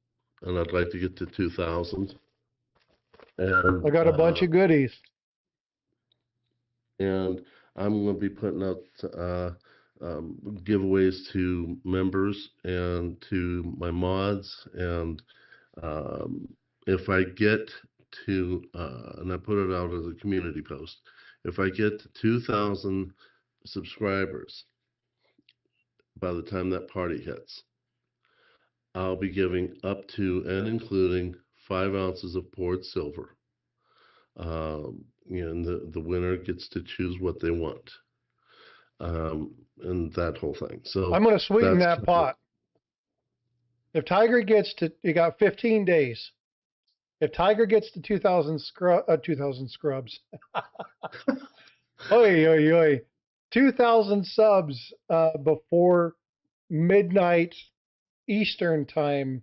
and I'd like to get to 2,000. And
I got a bunch of goodies.
and I'm going to be putting out giveaways to members and to my mods. And um, if I get to, and I put it out as a community post, if I get to 2,000 subscribers by the time that party hits, I'll be giving up to and including 5 ounces of poured silver. And the winner gets to choose what they want, and that whole thing. So
I'm going to sweeten
that's
that
kind of-
pot. If Tiger gets to, you got 15 days. If Tiger gets to 2,000 scrubs, oi, oi, oi, 2,000 subs before midnight Eastern time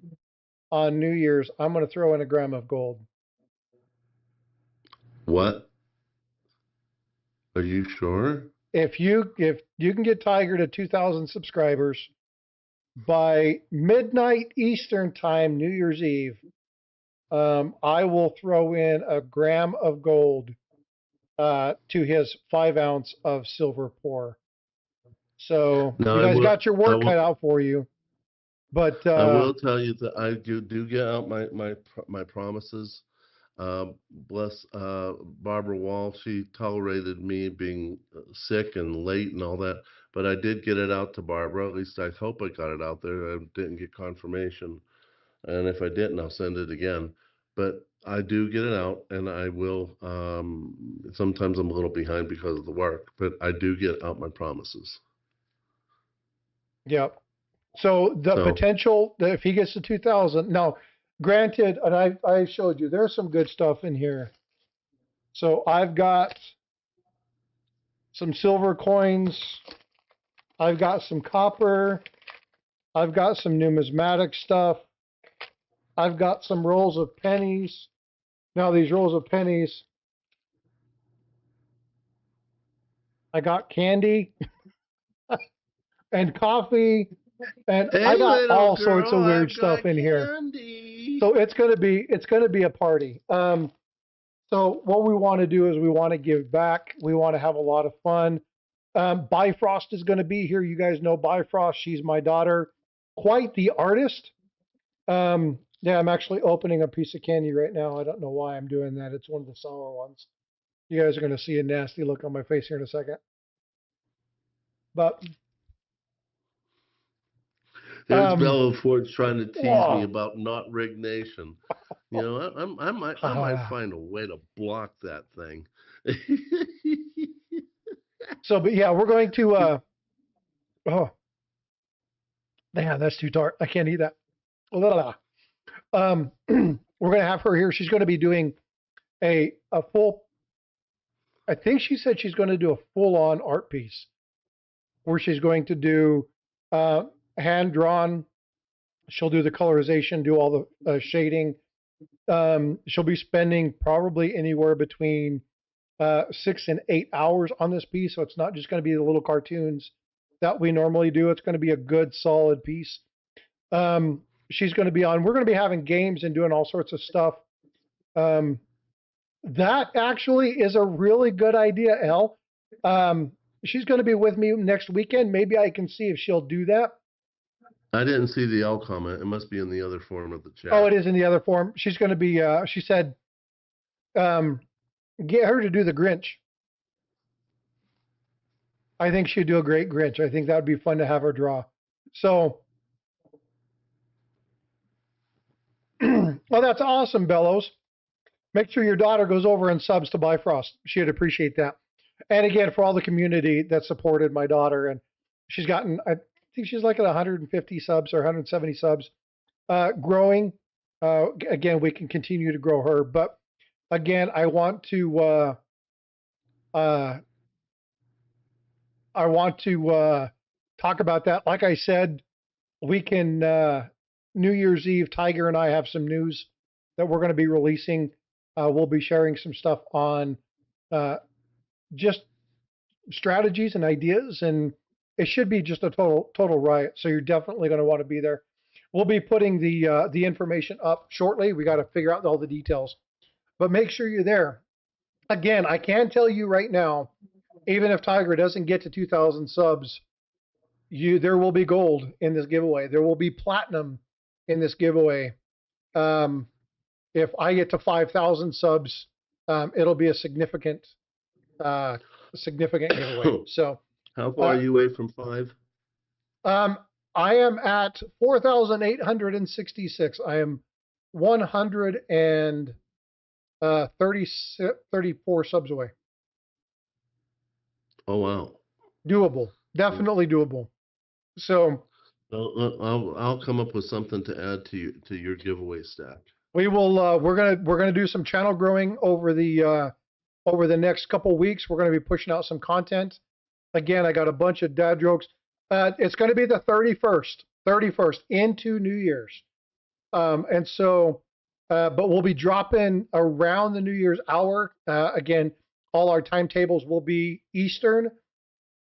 on New Year's, I'm going to throw in a gram of gold.
What? Are you sure?
If you can get Tiger to 2,000 subscribers by midnight Eastern time, New Year's Eve, I will throw in a gram of gold to his 5 ounce of silver pour. So
Now,
you
I
guys
will,
got your
I
work
will,
cut out for you. But
I will tell you that I do get out my promises. Bless Barbara Wall. She tolerated me being sick and late and all that, but I did get it out to Barbara. At least I hope I got it out there. I didn't get confirmation, and if I didn't, I'll send it again. But I do get it out, and I will. Sometimes I'm a little behind because of the work, but I do get out my promises.
yep. So the
So
potential that if he gets to 2,000, now granted, and I showed you, there's some good stuff in here. So I've got some silver coins. I've got some copper. I've got some numismatic stuff. I've got some rolls of pennies. Now these rolls of pennies, I got candy and coffee, and
hey,
I got
little
all
girl,
sorts of weird
I've
stuff
got
in here.
candy.
So it's gonna be a party. So what we want to do is we want to give back. We want to have a lot of fun. Bifrost is going to be here. You guys know Bifrost. She's my daughter, quite the artist. Yeah, I'm actually opening a piece of candy right now. I don't know why I'm doing that. It's one of the sour ones. You guys are going to see a nasty look on my face here in a second. But
There's Bella Ford trying to tease me
oh,
about not Rig Nation. You know, I might find a way to block that thing.
so, but yeah, we're going to. Oh, man, that's too tart. I can't eat that. We're going to have her here. She's going to be doing a full. I think she said she's going to do a full-on art piece where she's going to do hand drawn. She'll do the colorization, do all the shading. She'll be spending probably anywhere between 6 and 8 hours on this piece. So it's not just going to be the little cartoons that we normally do. It's going to be a good, solid piece. She's going to be on. We're going to be having games and doing all sorts of stuff. That actually is a really good idea, Elle. She's going to be with me next weekend. Maybe I can see if she'll do that.
I didn't see the L comment. It must be in the other form of the chat.
Oh, it is in the other form. She's going to be, she said, get her to do the Grinch. I think she'd do a great Grinch. I think that would be fun to have her draw. So, well, that's awesome, Bellows. Make sure your daughter goes over and subs to Bifrost. She'd appreciate that. And again, for all the community that supported my daughter, and she's gotten, I think she's like at 150 subs or 170 subs, growing. Again, we can continue to grow her. But again, I want to talk about that. Like I said, we can New Year's Eve. Tiger and I have some news that we're going to be releasing. We'll be sharing some stuff on just strategies and ideas, and it should be just a total riot. So you're definitely going to want to be there. We'll be putting the information up shortly. We got to figure out all the details. but make sure you're there. Again, I can tell you right now, even if Tiger doesn't get to 2,000 subs, there will be gold in this giveaway. There will be platinum in this giveaway. Um, if I get to 5,000 subs, it'll be a uh, significant giveaway. So,
How far are you away from 5?
um, I am at 4,866. I am 134 subs away.
Oh, wow.
Doable, definitely doable. So
I'll come up with something to add to your giveaway stack.
we will. We're gonna do some channel growing over the next couple weeks. We're gonna be pushing out some content. Again, I got a bunch of dad jokes. It's going to be the 31st into New Year's, and so, but we'll be dropping around the New Year's hour. Again, all our timetables will be Eastern.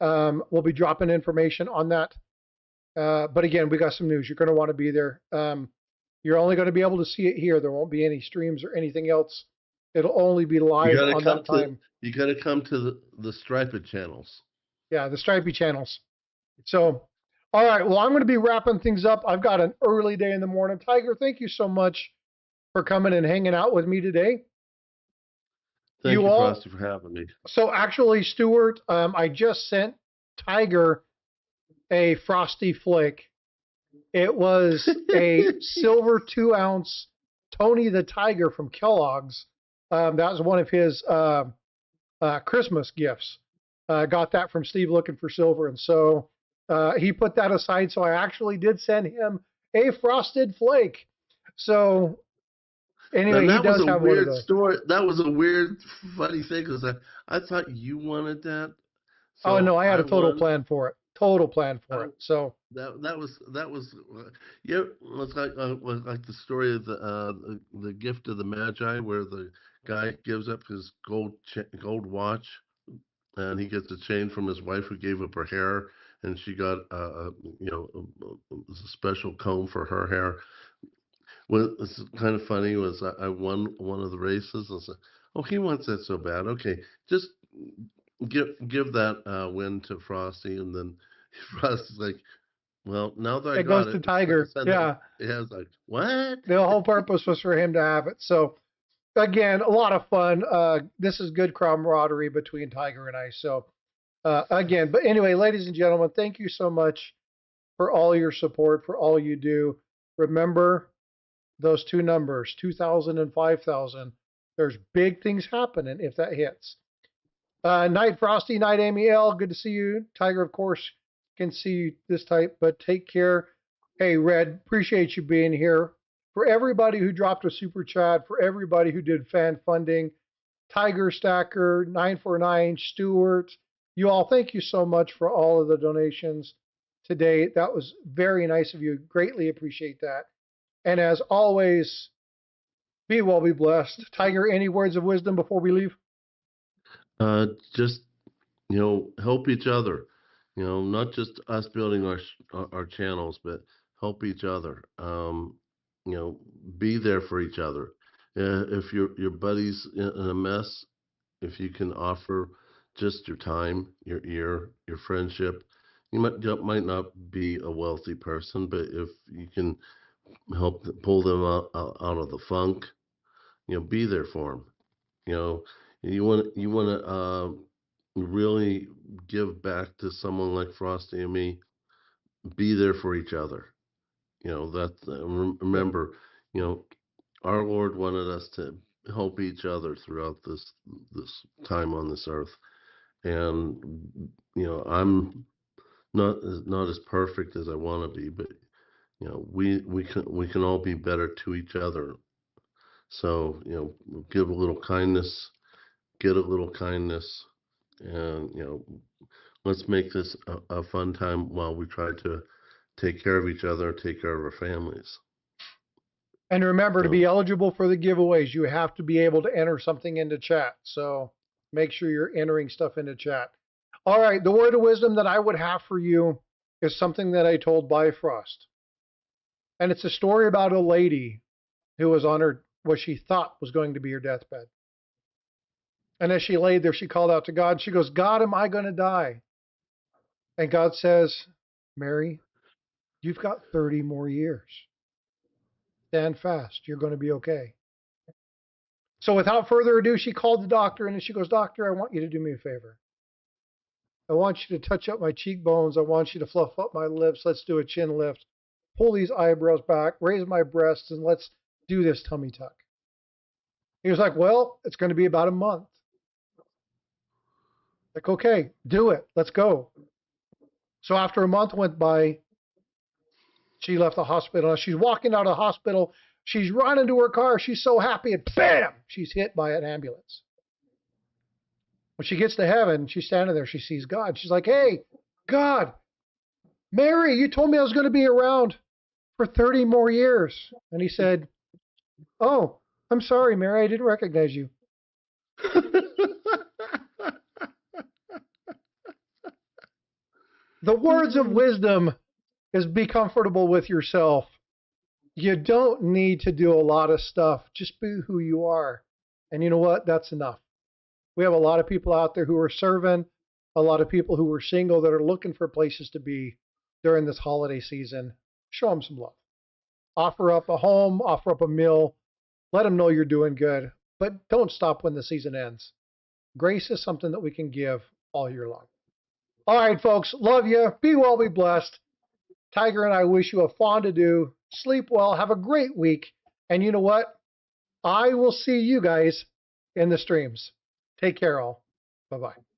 We'll be dropping information on that. But again, we got some news. You're going to want to be there. You're only going to be able to see it here. There won't be any streams or anything else. It'll only be live on that time.
You got to come to the Striped channels.
Yeah, the Stripey channels. So, all right. Well, I'm going to be wrapping things up. I've got an early day in the morning. Tiger, thank you so much for coming and hanging out with me today.
Thank you, Frosty, for having me.
So actually, Stuart, I just sent Tiger a Frosty Flake. It was a silver 2-ounce Tony the Tiger from Kellogg's. That was one of his Christmas gifts. Got that from Steve Looking for Silver. And so he put that aside. So I actually did send him a Frosted Flake. So anyway, he does have one of those.
Story. That was a weird, funny thing because I thought you wanted that.
So oh no, I had a total plan for it. Total plan for it. So
that was yeah. It's like the story of the gift of the Magi, where the guy gives up his gold watch, and he gets a chain from his wife who gave up her hair, and she got a special comb for her hair. What's kind of funny was I won one of the races and said, "Oh, he wants that so bad. Okay, just give that win to Frosty," and then Frosty's like, "Well, now that I got
it goes to Tiger." Yeah,
yeah. It's like, what?
The whole purpose was for him to have it. So again, a lot of fun. This is good camaraderie between Tiger and I. So again, but anyway, ladies and gentlemen, thank you so much for all your support, for all you do. Remember those two numbers, 2,000 and 5,000. There's big things happening if that hits. Night Frosty, night Amy L. Good to see you. Tiger, of course, can see you this type, but take care. Hey, Red, appreciate you being here. For everybody who dropped a super chat, for everybody who did fan funding, Tiger Stacker, 949, Stewart, you all, thank you so much for all of the donations today. That was very nice of you. Greatly appreciate that. And as always, be well, be blessed. Tiger, any words of wisdom before we leave?
Just, help each other. Not just us building our channels, but help each other. Be there for each other. If your buddy's in a mess, if you can offer just your time, your ear, your friendship. You might not be a wealthy person, but if you can help pull them out of the funk, be there for them. You want to really give back to someone like Frosty and me. Be there for each other. Remember, our Lord wanted us to help each other throughout this time on this earth. And I'm not as perfect as I want to be, but we can all be better to each other. So give a little kindness, get a little kindness, and let's make this a fun time while we try to take care of each other, take care of our families.
And remember, to be eligible for the giveaways, you have to be able to enter something into chat. So make sure you're entering stuff into chat. All right, the word of wisdom that I would have for you is something that I told Bifrost. And it's a story about a lady who was on her what she thought was going to be her deathbed. And as she laid there, she called out to God. She goes, God, am I going to die? And God says, Mary, you've got 30 more years. Stand fast. You're going to be okay. So without further ado, she called the doctor and she goes, Doctor, I want you to do me a favor. I want you to touch up my cheekbones. I want you to fluff up my lips. Let's do a chin lift. Pull these eyebrows back, raise my breasts, and let's do this tummy tuck. He was like, well, it's going to be about a month. Like, okay, do it. Let's go. So after a month went by, she left the hospital. She's walking out of the hospital. She's running to her car. She's so happy, and bam, she's hit by an ambulance. When she gets to heaven, she's standing there. She sees God. She's like, hey, God, Mary, you told me I was going to be around for 30 more years. And he said, oh, I'm sorry, Mary. I didn't recognize you. The words of wisdom is be comfortable with yourself. You don't need to do a lot of stuff. Just be who you are. And you know what? That's enough. We have a lot of people out there who are serving, a lot of people who are single that are looking for places to be during this holiday season. Show them some love. Offer up a home, offer up a meal. Let them know you're doing good. But don't stop when the season ends. Grace is something that we can give all year long. All right, folks. Love you. Be well, be blessed. Tiger and I wish you a fond adieu. Sleep well. Have a great week. And you know what? I will see you guys in the streams. Take care, all. Bye-bye.